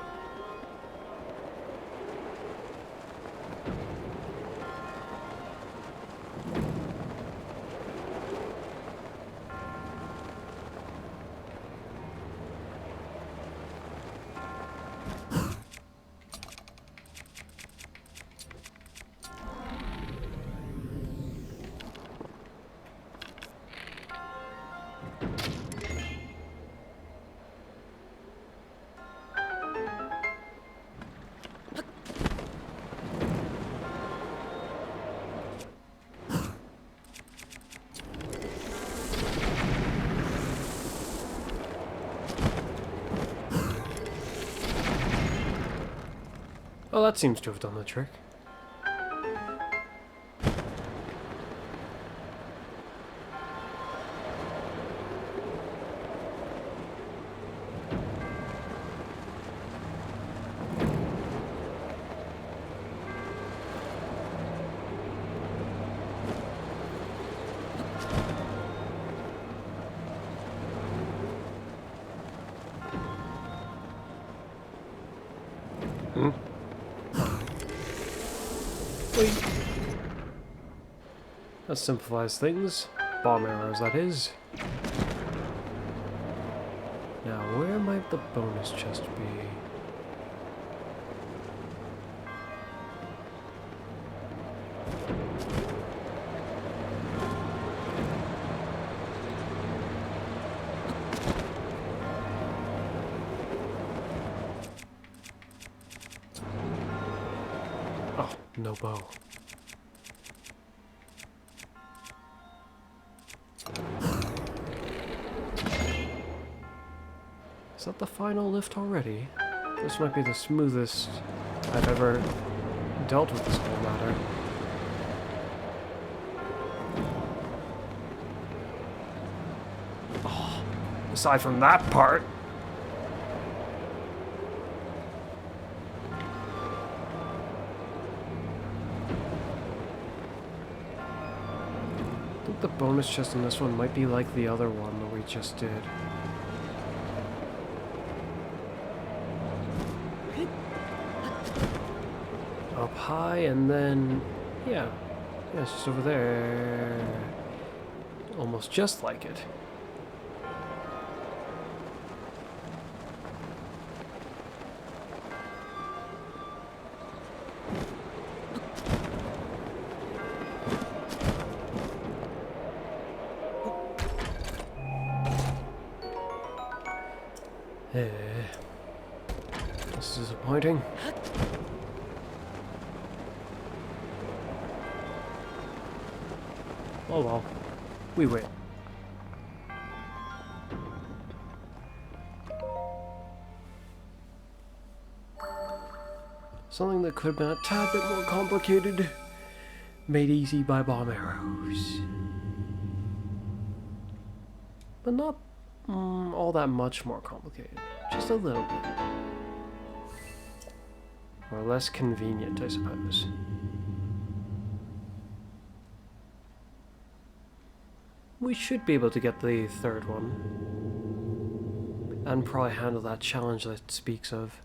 Oh, that seems to have done the trick. Hmm? Wait. That simplifies things. Bomb arrows, that is. Now, where might the bonus chest be? Oh, no bow. Is that the final lift already? This might be the smoothest I've ever dealt with this whole matter. Oh, aside from that part. I think the bonus chest in this one might be like the other one that we just did. Up high and then, yeah, it's just over there. Almost just like it. This is disappointing. Oh well, we win. Something that could have been a tad bit more complicated, made easy by bomb arrows. But not all that much more complicated, just a little bit. Or less convenient, I suppose. We should be able to get the third one. And probably handle that challenge that it speaks of.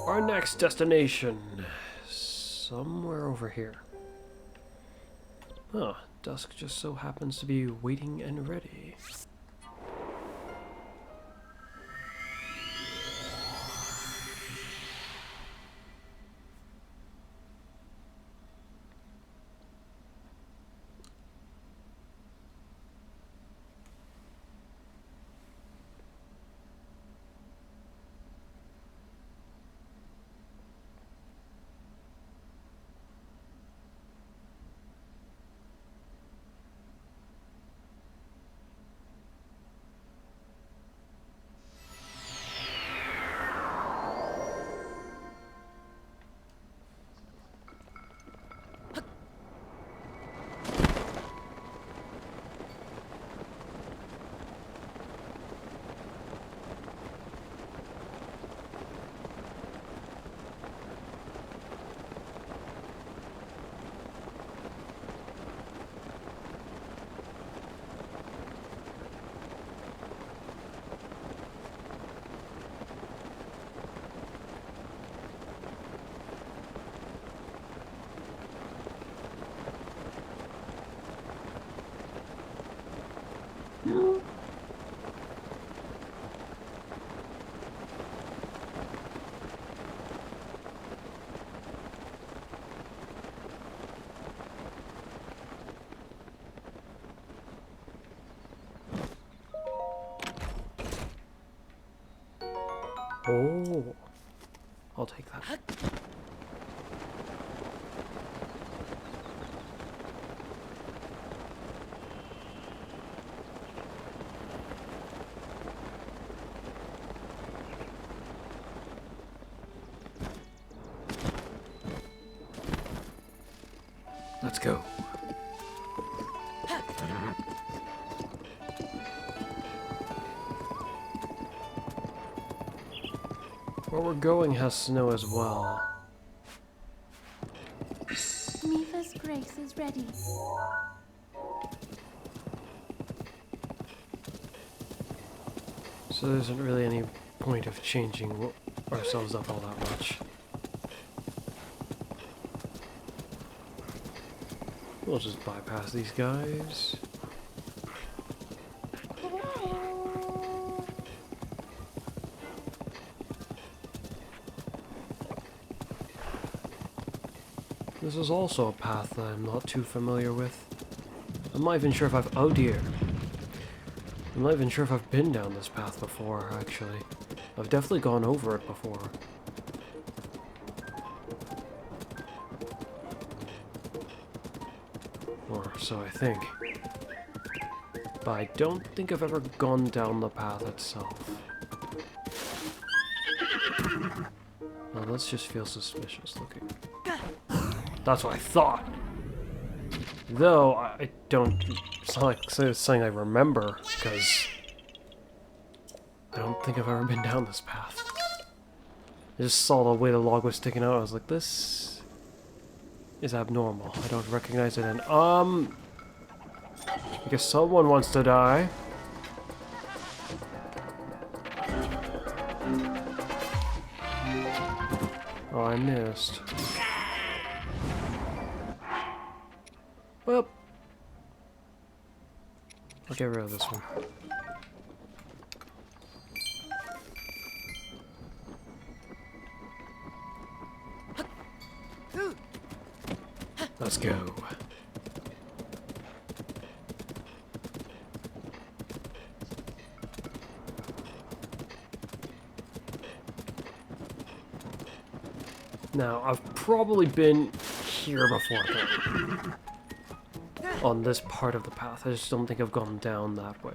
Our next destination. Somewhere over here. Huh, dusk just so happens to be waiting and ready. Oh, I'll take that. Let's go. Where we're going has snow as well. Mifa's grace is ready. So there isn't really any point of changing ourselves up all that much. We'll just bypass these guys. This is also a path that I'm not too familiar with. I'm not even sure if I've... Oh dear. I'm not even sure if I've been down this path before, actually. I've definitely gone over it before. Or so I think. But I don't think I've ever gone down the path itself. Well, this just feels suspicious looking. That's what I thought! Though, I don't... It's not like it's something I remember, because... I don't think I've ever been down this path. I just saw the way the log was sticking out, I was like, this... is abnormal. I don't recognize it, and I guess someone wants to die. Oh, I missed. Well, I'll get rid of this one. Let's go. Now, I've probably been here before, though. On this part of the path. I just don't think I've gone down that way.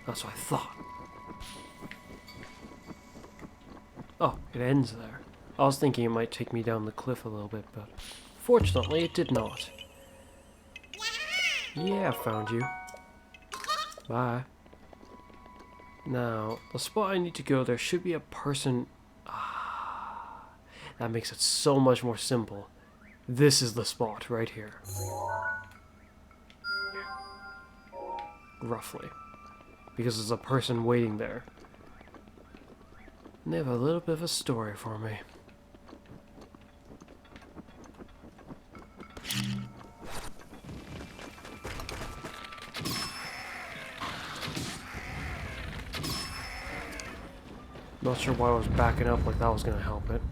That's what I thought. Oh, it ends there. I was thinking it might take me down the cliff a little bit, but fortunately it did not. Yeah, I found you. Bye. Now, the spot I need to go, there should be a person... Ah, that makes it so much more simple. This is the spot, right here. Roughly. Because there's a person waiting there. And they have a little bit of a story for me. Not sure why I was backing up like that was gonna help it.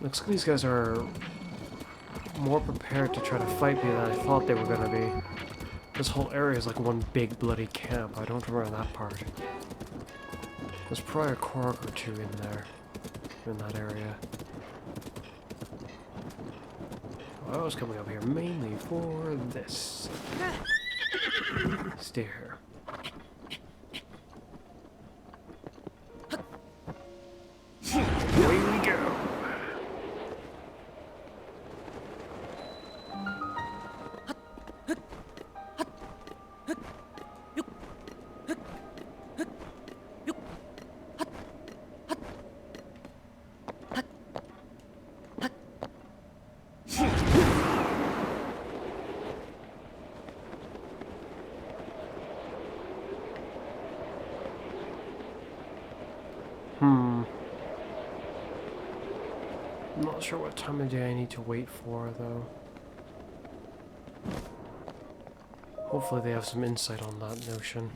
Looks like these guys are more prepared to try to fight me than I thought they were gonna be. This whole area is like one big bloody camp. I don't remember that part. There's probably a Korok or two in there, in that area. Well, I was coming up here mainly for this. Stay here. Away we go. I'm not sure what time of day I need to wait for, though. Hopefully they have some insight on that notion.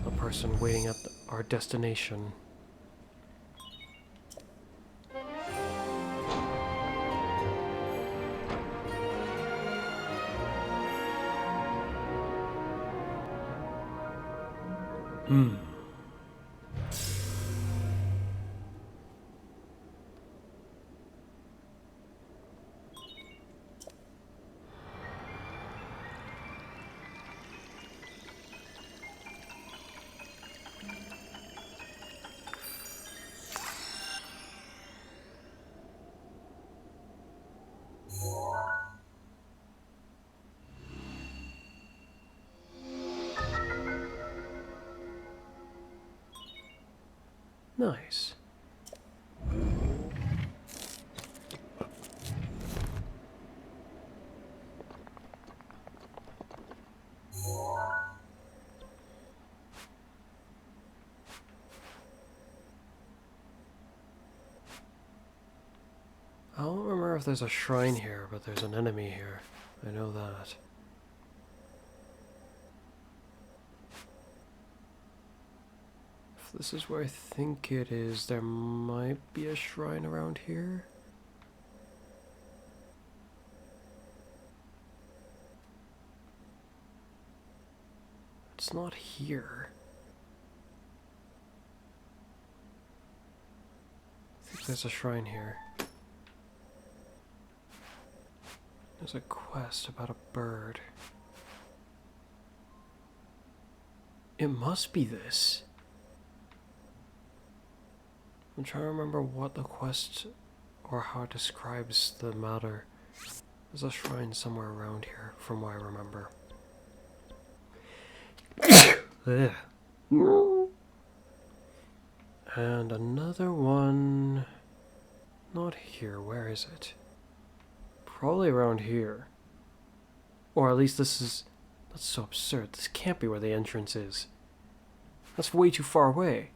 A person waiting at our destination. Hmm. Nice. I don't remember if there's a shrine here, but there's an enemy here. I know that. If this is where I think it is, there might be a shrine around here. It's not here. I think there's a shrine here. There's a quest about a bird. It must be this. I'm trying to remember what the quest or how it describes the matter. There's a shrine somewhere around here, from what I remember. And another one. Not here, where is it? Probably around here. Or at least this is... That's so absurd. This can't be where the entrance is. That's way too far away.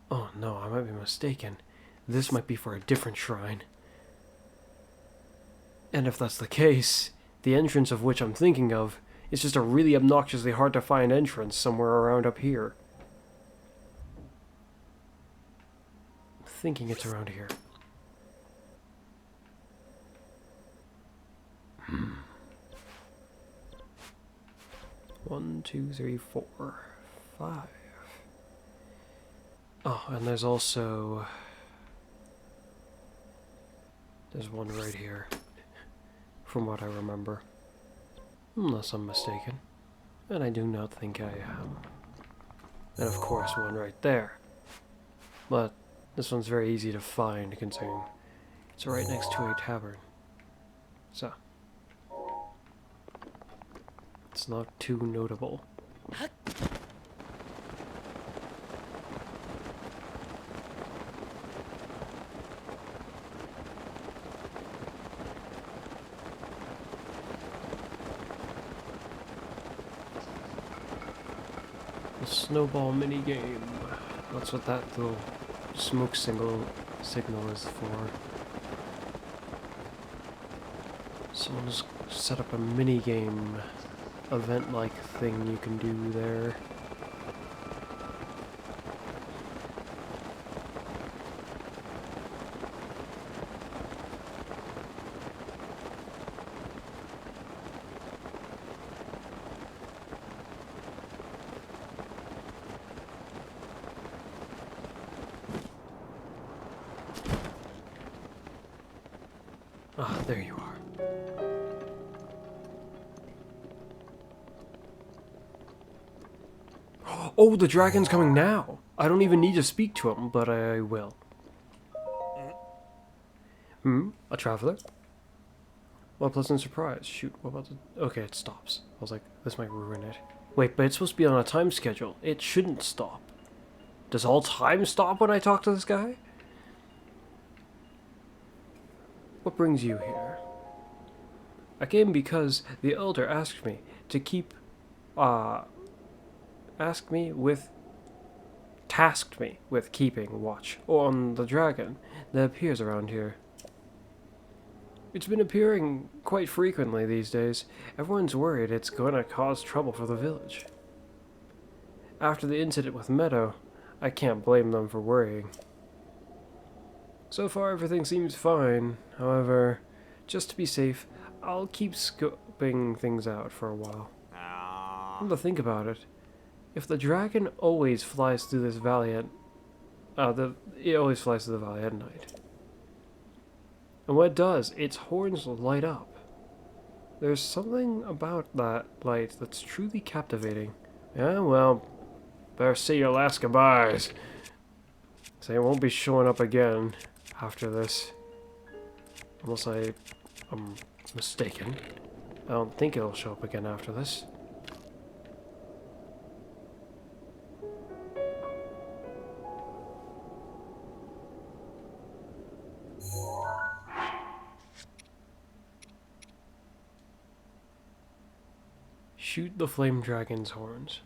Oh no, I might be mistaken. This might be for a different shrine. And if that's the case, the entrance of which I'm thinking of is just a really obnoxiously hard to find entrance somewhere around up here. I'm thinking it's around here. 1, 2, 3, 4, 5. Oh, and there's also... There's one right here, from what I remember. Unless I'm mistaken. And I do not think I am. And of course one right there. But this one's very easy to find, considering it's right next to a tavern. So... It's not too notable. The snowball minigame. That's what that little smoke signal is for. Someone's set up a minigame event-like thing you can do there. Ah, there you are. Oh, the dragon's coming now! I don't even need to speak to him, but I will. A traveler? What a pleasant surprise. Shoot, what about the... Okay, it stops. I was like, this might ruin it. Wait, but it's supposed to be on a time schedule. It shouldn't stop. Does all time stop when I talk to this guy? What brings you here? I came because the elder asked me to keep, asked me with tasked me with keeping watch on the dragon that appears around here. It's been appearing quite frequently these days. Everyone's worried it's going to cause trouble for the village. After the incident with Meadow, I can't blame them for worrying. So far, everything seems fine. However, just to be safe, I'll keep scoping things out for a while. Come to think about it, if the dragon always flies through this valley at... it always flies through the valley at night. And when it does, its horns light up. There's something about that light that's truly captivating. Yeah, well, better say your last goodbyes. So it won't be showing up again after this. Unless I'm mistaken. I don't think it'll show up again after this. Shoot the flame dragon's horns.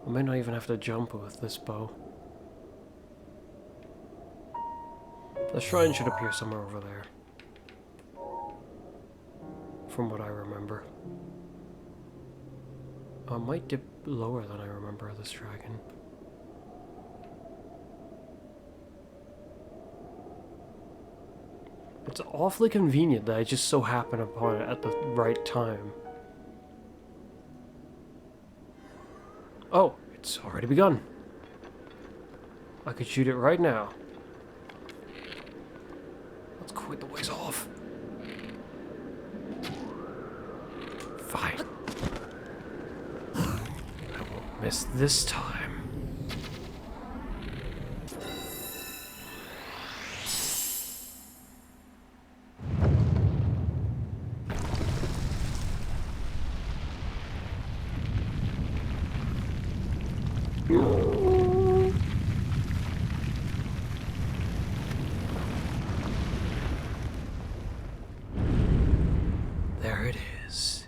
I might not even have to jump with this bow. The shrine should appear somewhere over there. From what I remember. I might dip lower than I remember this dragon. It's awfully convenient that I just so happen upon it at the right time. Oh, it's already begun. I could shoot it right now. Let's quit the ways off. Fine. I won't miss this time. There it is.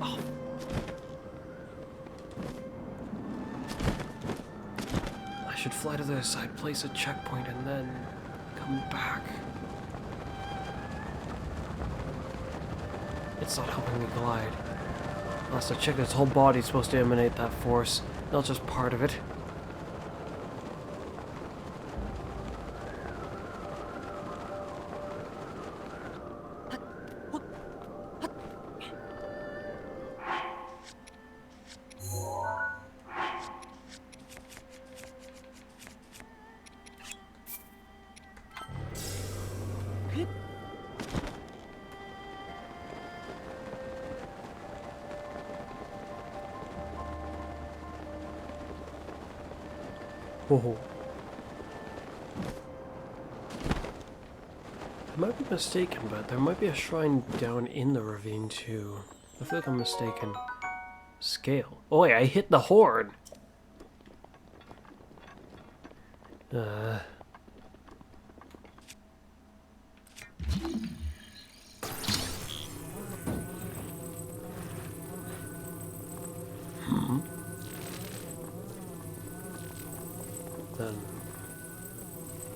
Oh. I should fly to the other side, place a checkpoint, and then come back. It's not helping me glide. Last I checked, its whole body's supposed to emanate that force, not just part of it. Oh. I might be mistaken, but there might be a shrine down in the ravine too. I feel like I'm mistaken. Scale. Oh yeah, I hit the horn! Then...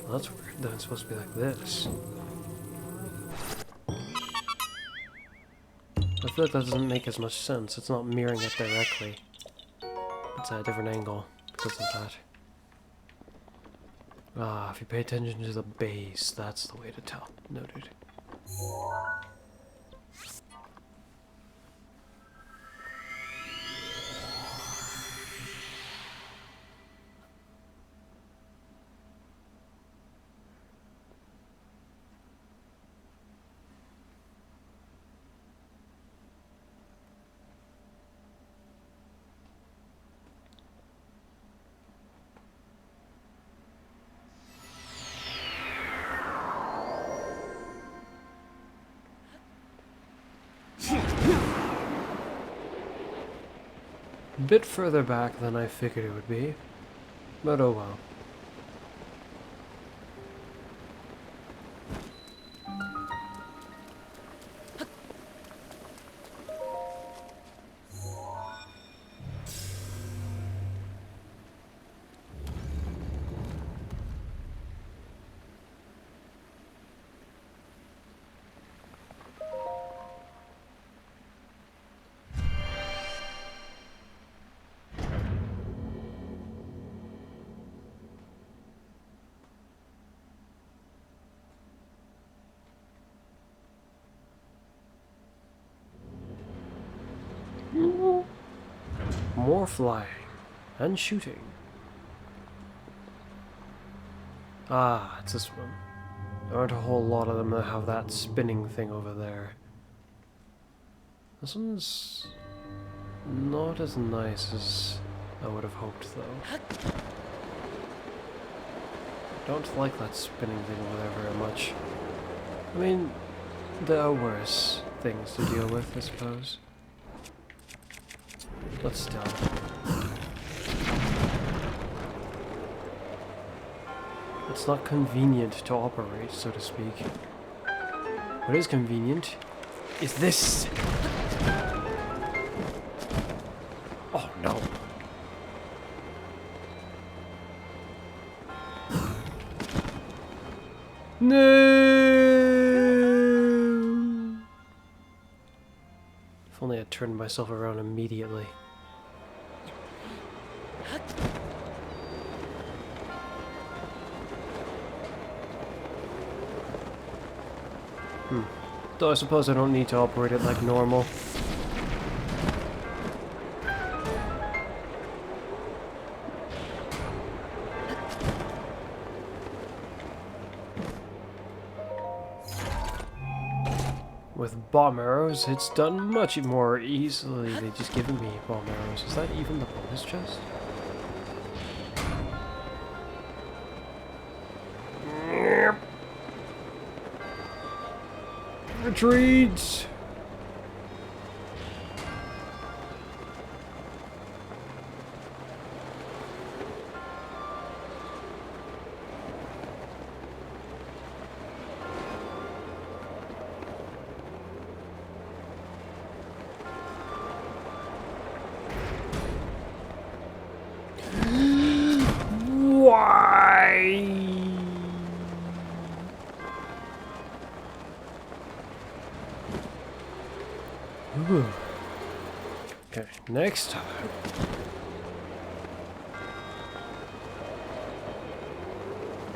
well, that's weird. Then it's supposed to be like this. I feel like that doesn't make as much sense. It's not mirroring it directly. It's at a different angle because of that. Ah, if you pay attention to the base, that's the way to tell. Noted. A bit further back than I figured it would be, but oh well. More flying. And shooting. Ah, it's this one. There aren't a whole lot of them that have that spinning thing over there. This one's not as nice as I would have hoped, though. Don't like that spinning thing over there very much. I mean, there are worse things to deal with, I suppose. But still. It's not convenient to operate, so to speak. What is convenient is this. Oh no. No! If only I turned myself around immediately. Though I suppose I don't need to operate it like normal. With bomb arrows, it's done much more easily. They just given me bomb arrows. Is that even the bonus chest? Retreat! Why? Ooh. Okay, next time.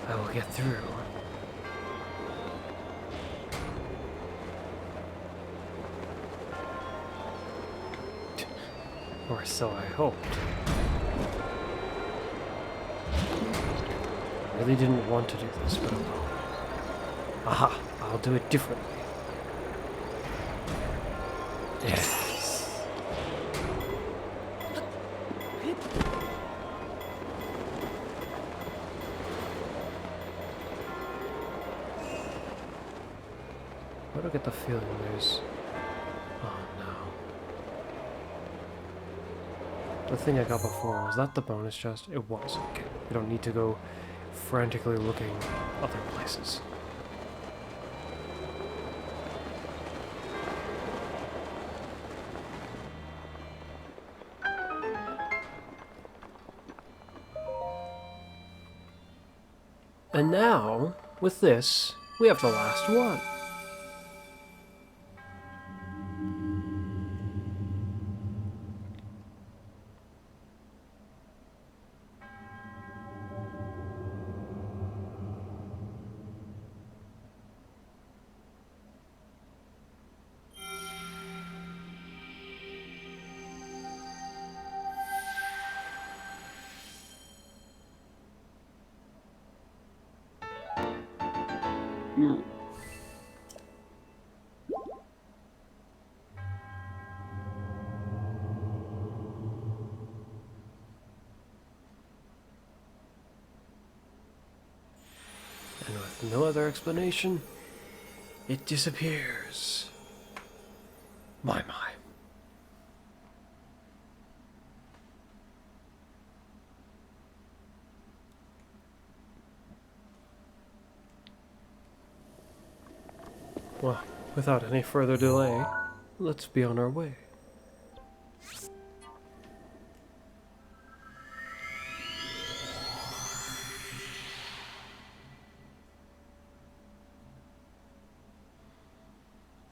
I will get through. Or so I hoped. I really didn't want to do this, but oh well. Aha! I'll do it differently. Yes. I don't get the feeling there's... Oh no. The thing I got before, was that the bonus chest? It was. Okay. We don't need to go frantically looking other places. And now, with this, we have the last one. And with no other explanation, it disappears. My. Well, without any further delay, let's be on our way.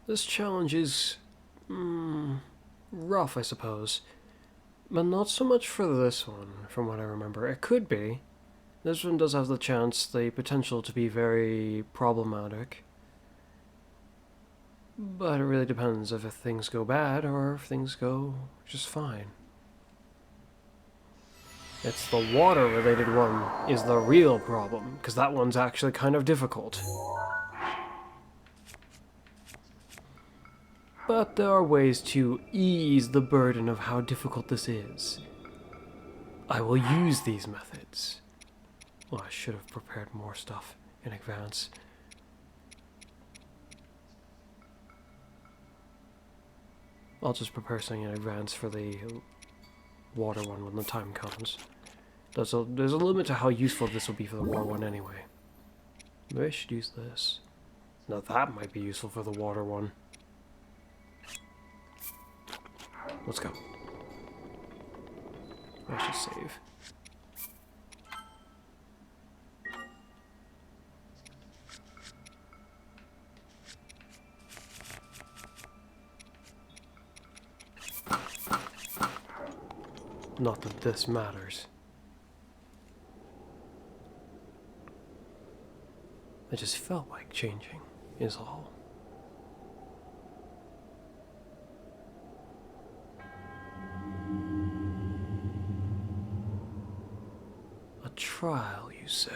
This challenge is... rough, I suppose. But not so much for this one, from what I remember. It could be. This one does have the potential to be very problematic. But it really depends if things go bad or if things go just fine. It's the water-related one is the real problem, because that one's actually kind of difficult. But there are ways to ease the burden of how difficult this is. I will use these methods. Well, I should have prepared more stuff in advance. I'll just prepare something in advance for the water one when the time comes. There's a limit to how useful this will be for the water one anyway. Maybe I should use this. Now that might be useful for the water one. Let's go. I should save. Not that this matters. I just felt like changing, is all. A trial, you say?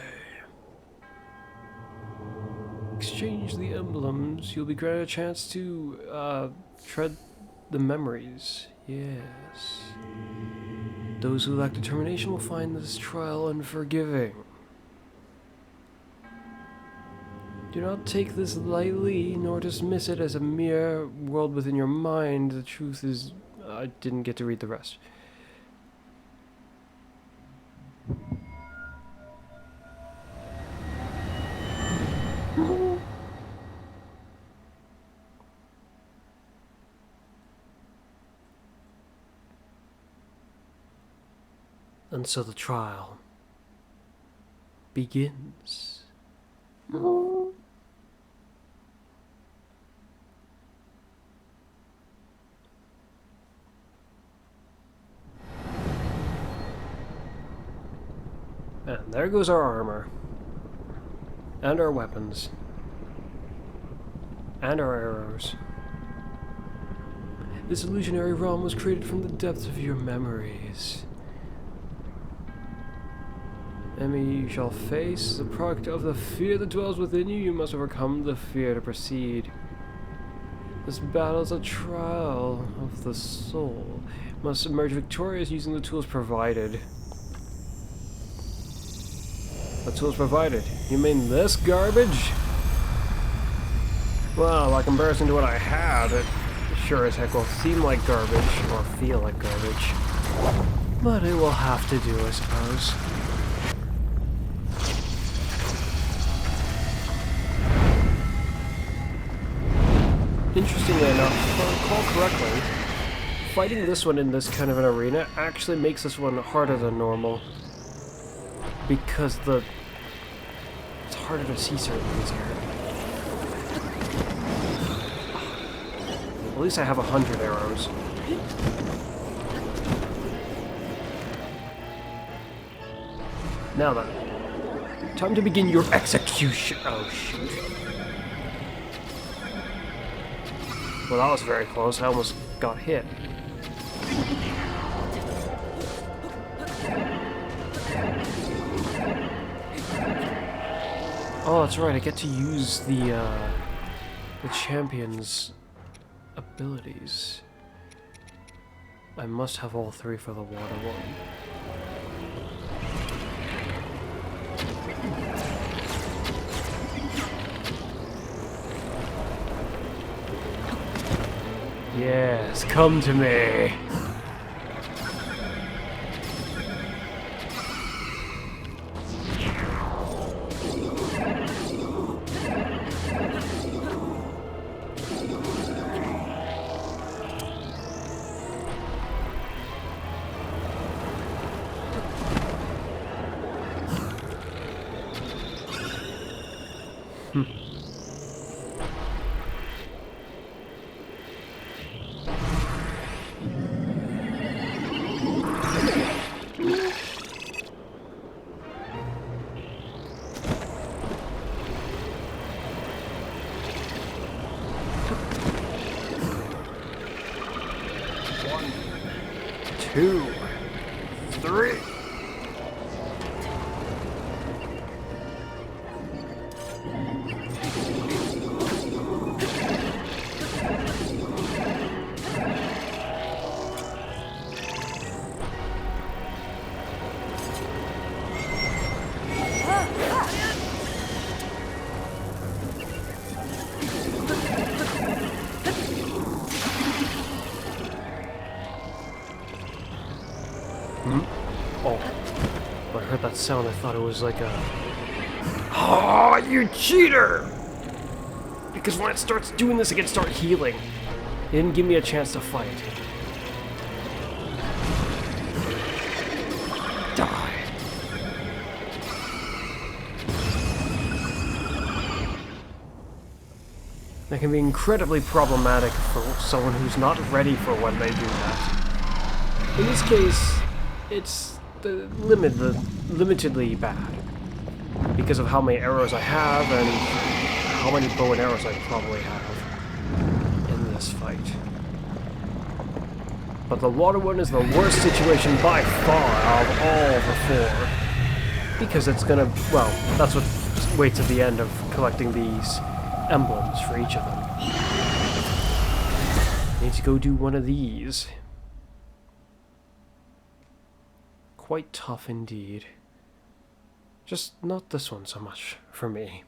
Exchange the emblems, you'll be granted a chance to, tread the memories. Yes. Those who lack determination will find this trial unforgiving. Do not take this lightly, nor dismiss it as a mere world within your mind. The truth is, I didn't get to read the rest. And so the trial begins. And there goes our armor. And our weapons. And our arrows. This illusionary realm was created from the depths of your memories. Emmy, you shall face the product of the fear that dwells within you. You must overcome the fear to proceed. This battle is a trial of the soul. You must emerge victorious using the tools provided. What tools provided? You mean this garbage? Well, by comparison to what I had, it sure as heck will seem like garbage, or feel like garbage. But it will have to do, I suppose. Interestingly enough, if I recall correctly, fighting this one in this kind of an arena actually makes this one harder than normal. Because it's harder to see certain things here. At least I have 100 arrows. Now then, time to begin your execution. Oh shoot. Well, that was very close. I almost got hit. Oh, that's right. I get to use the champion's abilities. I must have all three for the water one. Yes, come to me. Two, three. Oh. When I heard that sound, I thought it was like a... Oh, you cheater! Because when it starts doing this, it can start healing. It didn't give me a chance to fight. Die. That can be incredibly problematic for someone who's not ready for when they do that. In this case, it's limitedly bad. Because of how many arrows I have and how many bow and arrows I probably have in this fight. But the water one is the worst situation by far of all the four. Because it's gonna, well, that's what waits at the end of collecting these emblems for each of them. I need to go do one of these. Quite tough indeed. Just not this one so much for me.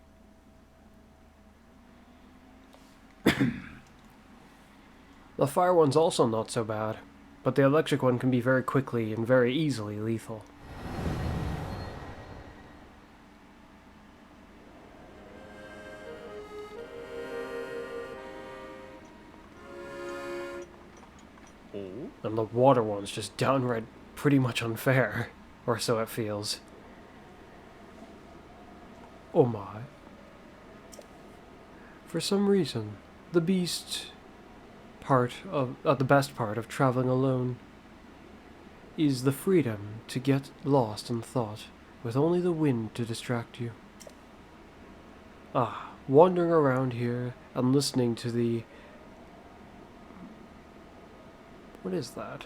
The fire one's also not so bad, but the electric one can be very quickly and very easily lethal. And the water one's just downright pretty much unfair, or so it feels. Oh my. For some reason, the beast part of, the best part of traveling alone is the freedom to get lost in thought with only the wind to distract you. Ah, wandering around here and listening to the... What is that?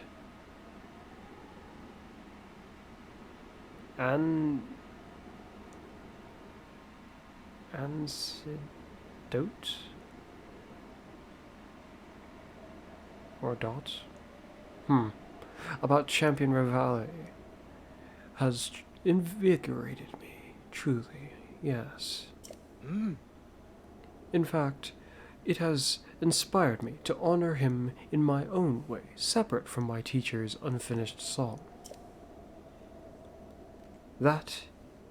Antidote? Or dot? About Champion Rivale has invigorated me, truly, yes. In fact, it has inspired me to honor him in my own way, separate from my teacher's unfinished song. That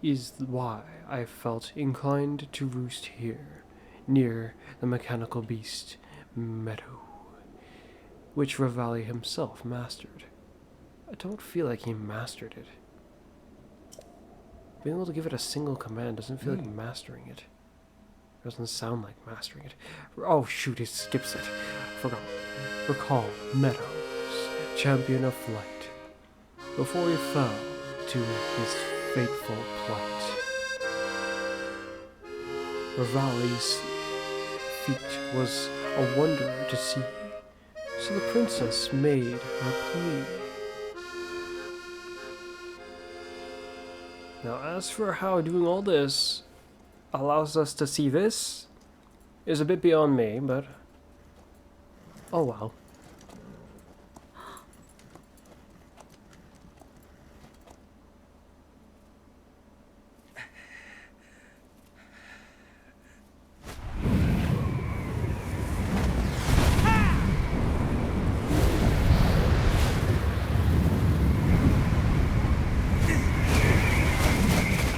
is why I felt inclined to roost here, near the mechanical beast meadow, which Rivale himself mastered. I don't feel like he mastered it. Being able to give it a single command doesn't feel like mastering it. It doesn't sound like mastering it. Oh shoot, it skips it. Forgot. Recall Meadows, champion of flight, before he fell to his fateful plight. Rivale's feat was a wonder to see, so the princess made her plea. Now, as for how doing all this allows us to see this, is a bit beyond me, but oh well.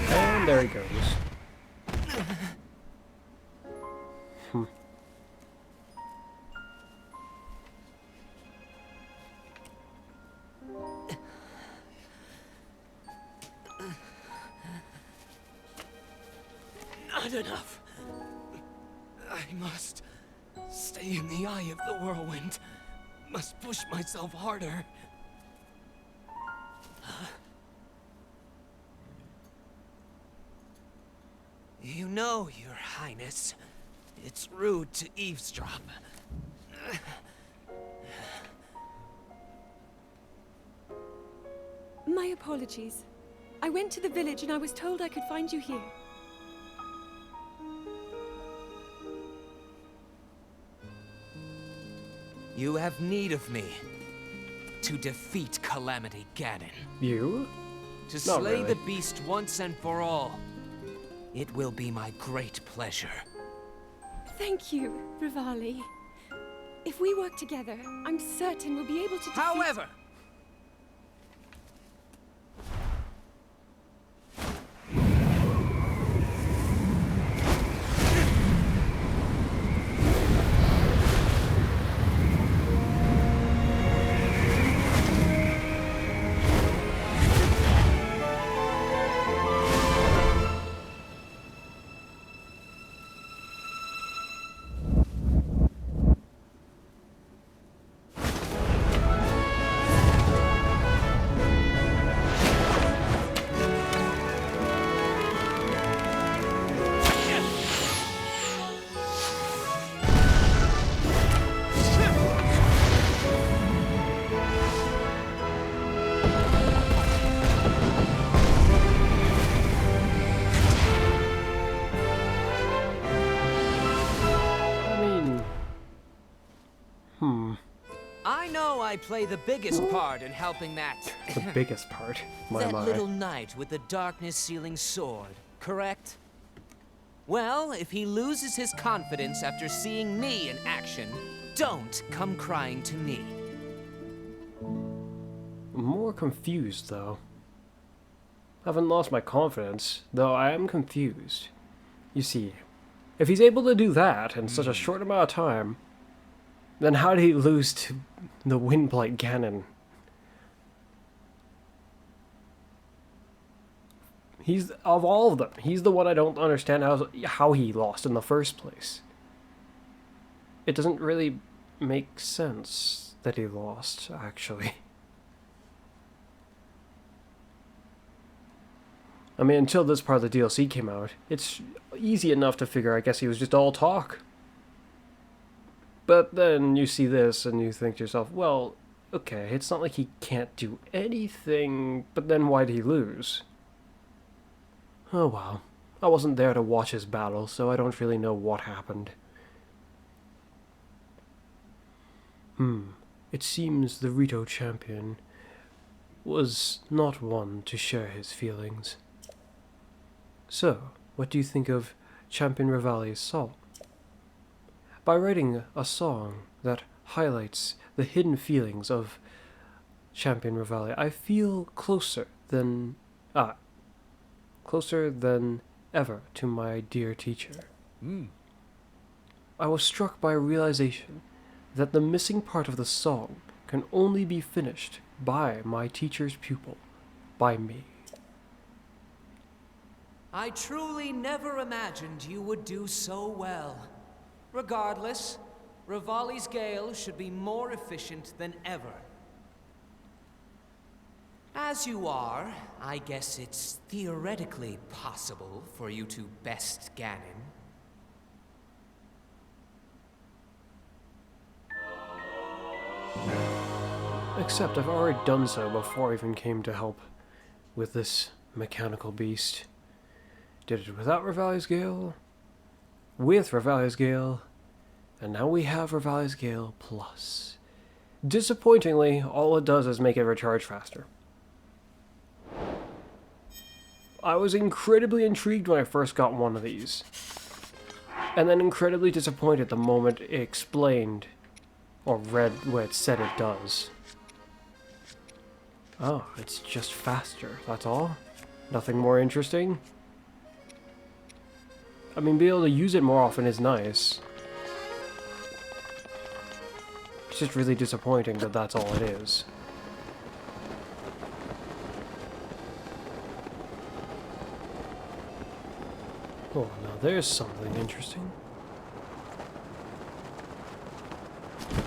And there he goes. Not enough. I must stay in the eye of the whirlwind. Must push myself harder. You know, Your Highness, it's rude to eavesdrop. My apologies. I went to the village and I was told I could find you here. You have need of me to defeat Calamity Ganon. You? To Not slay really. the beast once and for all. It will be my great pleasure. Thank you, Rivale. If we work together, I'm certain we'll be able to defeat... However, I play the biggest part in helping that... The biggest part. that little knight with the darkness-sealing sword, correct? Well, if he loses his confidence after seeing me in action, don't come crying to me. I'm more confused, though. I haven't lost my confidence, though I am confused. You see, if he's able to do that in such a short amount of time, then how did he lose to the Windblight Ganon? He's, of all of them, he's the one I don't understand how he lost in the first place. It doesn't really make sense that he lost, actually. I mean, until this part of the DLC came out, it's easy enough to figure, I guess he was just all talk. But then you see this and you think to yourself, well, okay, it's not like he can't do anything, but then why did he lose? Oh well, I wasn't there to watch his battle, so I don't really know what happened. It seems the Rito champion was not one to share his feelings. So, what do you think of Champion Revali's song? By writing a song that highlights the hidden feelings of Champion Revali, I feel closer than ever to my dear teacher. I was struck by a realization that the missing part of the song can only be finished by my teacher's pupil, by me. I truly never imagined you would do so well. Regardless, Revali's Gale should be more efficient than ever. As you are, I guess it's theoretically possible for you to best Ganon. Except I've already done so before I even came to help with this mechanical beast. Did it without Revali's Gale, with Revali's Gale, and now we have Revali's Gale Plus. Disappointingly, all it does is make it recharge faster. I was incredibly intrigued when I first got one of these, and then incredibly disappointed the moment it explained, or read what it said it does. Oh, it's just faster, that's all? Nothing more interesting? I mean, being able to use it more often is nice. It's just really disappointing that that's all it is. Oh, now there's something interesting.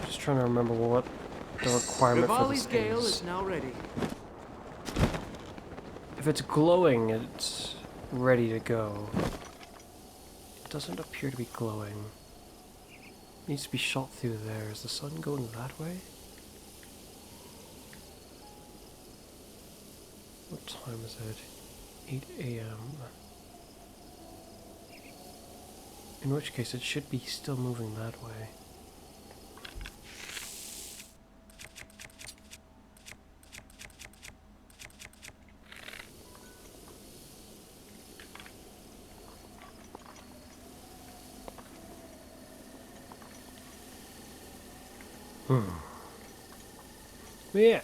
Just trying to remember what the requirement for this Revali's Gale is. is now ready. If it's glowing, it's ready to go. It doesn't appear to be glowing. It needs to be shot through there. Is the sun going that way? What time is it? 8 a.m. In which case it should be still moving that way. Yeah.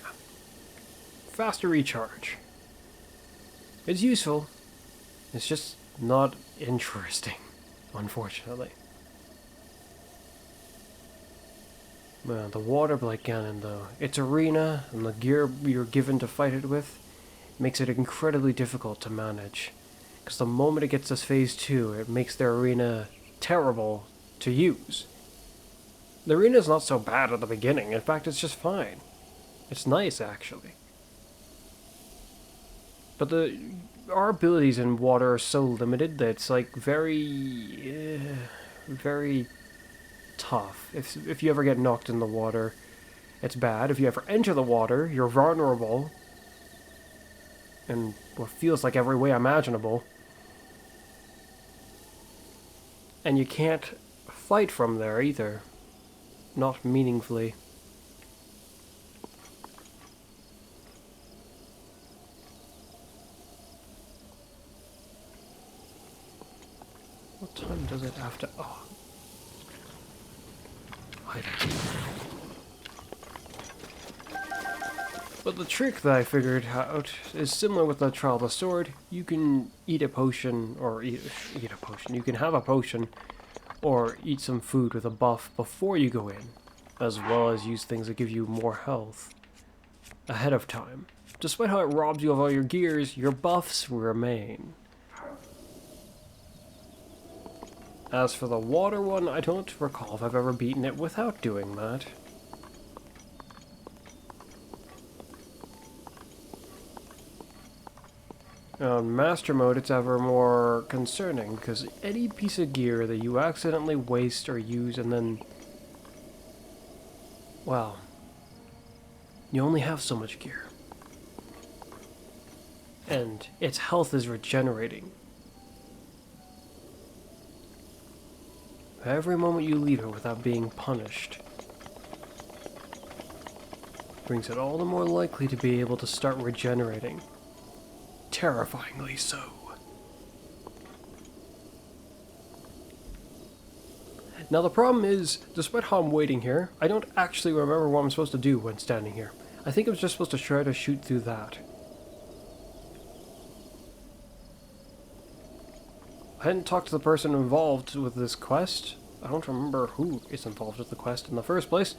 Faster recharge. It's useful. It's just not interesting, unfortunately. Well, the Waterblight Ganon, though. Its arena and the gear you're given to fight it with makes it incredibly difficult to manage. Because the moment it gets to Phase 2, it makes the arena terrible to use. The arena's not so bad at the beginning. In fact, it's just fine. It's nice, actually. But our abilities in water are so limited that it's like very tough. If you ever get knocked in the water, it's bad. If you ever enter the water, you're vulnerable. In what feels like every way imaginable. And you can't fight from there either. Not meaningfully. time does it have to... Oh. Item. But the trick that I figured out is similar with the Trial of the Sword. You can eat a potion, or eat a potion. You can have a potion, or eat some food with a buff before you go in, as well as use things that give you more health ahead of time. Despite how it robs you of all your gears, your buffs remain. As for the water one, I don't recall if I've ever beaten it without doing that. On Master Mode, it's ever more concerning, because any piece of gear that you accidentally waste or use and then... well, you only have so much gear. And its health is regenerating. Every moment you leave it without being punished brings it all the more likely to be able to start regenerating. Terrifyingly so. Now the problem is, despite how I'm waiting here, I don't actually remember what I'm supposed to do when standing here. I think I'm just supposed to try to shoot through that. I hadn't talked to the person involved with this quest. I don't remember who is involved with the quest in the first place.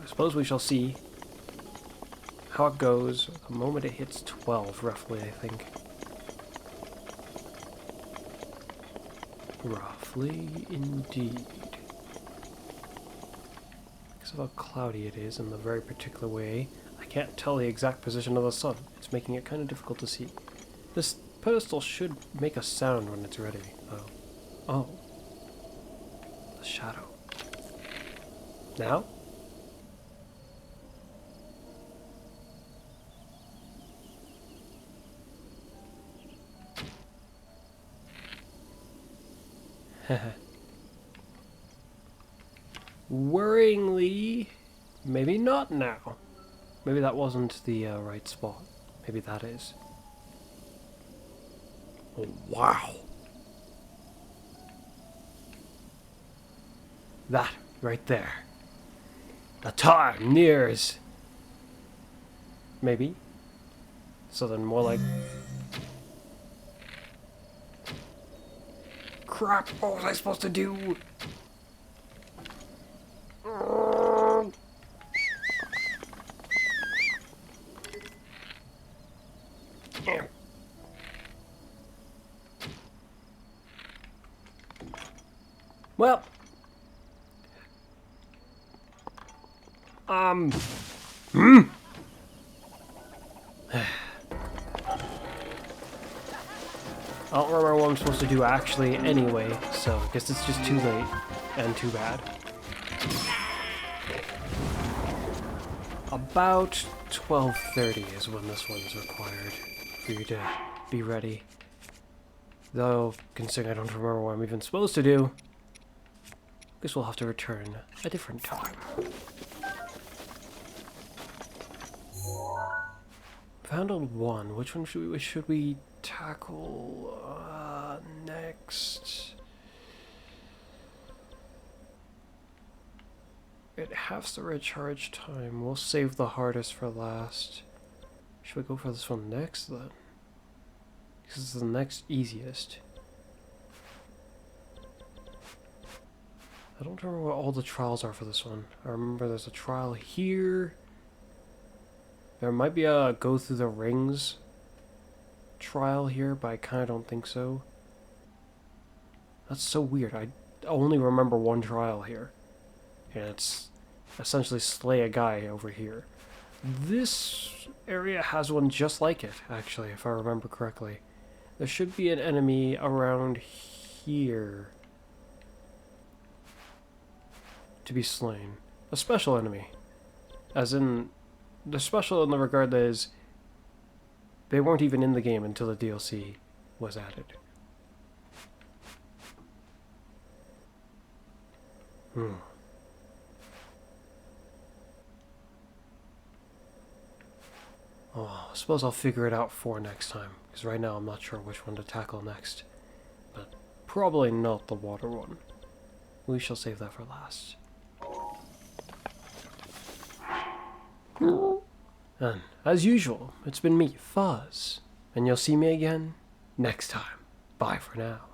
I suppose we shall see how it goes the moment it hits 12, roughly, I think. Roughly, indeed. Because of how cloudy it is in the very particular way, I can't tell the exact position of the sun. It's making it kind of difficult to see. This pedestal should make a sound when it's ready, though. Oh. The shadow. Now? Worryingly, maybe not now. Maybe that wasn't the right spot. Maybe that is. Oh, wow. That right there. The time nears. Maybe. So then more like... crap, what was I supposed to do? Well, I don't remember what I'm supposed to do actually anyway, so I guess it's just too late and too bad. About 12:30 is when this one's required for you to be ready. Though, considering I don't remember what I'm even supposed to do, I guess we'll have to return a different time. Found one. Which one should we tackle next? It halves the recharge time. We'll save the hardest for last. Should we go for this one next then? Because it's the next easiest. I don't remember what all the trials are for this one. I remember there's a trial here. There might be a go through the rings trial here, but I kind of don't think so. That's so weird. I only remember one trial here. And it's essentially slay a guy over here. This area has one just like it, actually, if I remember correctly. There should be an enemy around here to be slain. A special enemy. As in, the special in the regard that is, they weren't even in the game until the DLC was added. Oh, I suppose I'll figure it out for next time, because right now I'm not sure which one to tackle next. But probably not the water one. We shall save that for last. And, as usual, it's been me, Fuzz. And you'll see me again next time. Bye for now.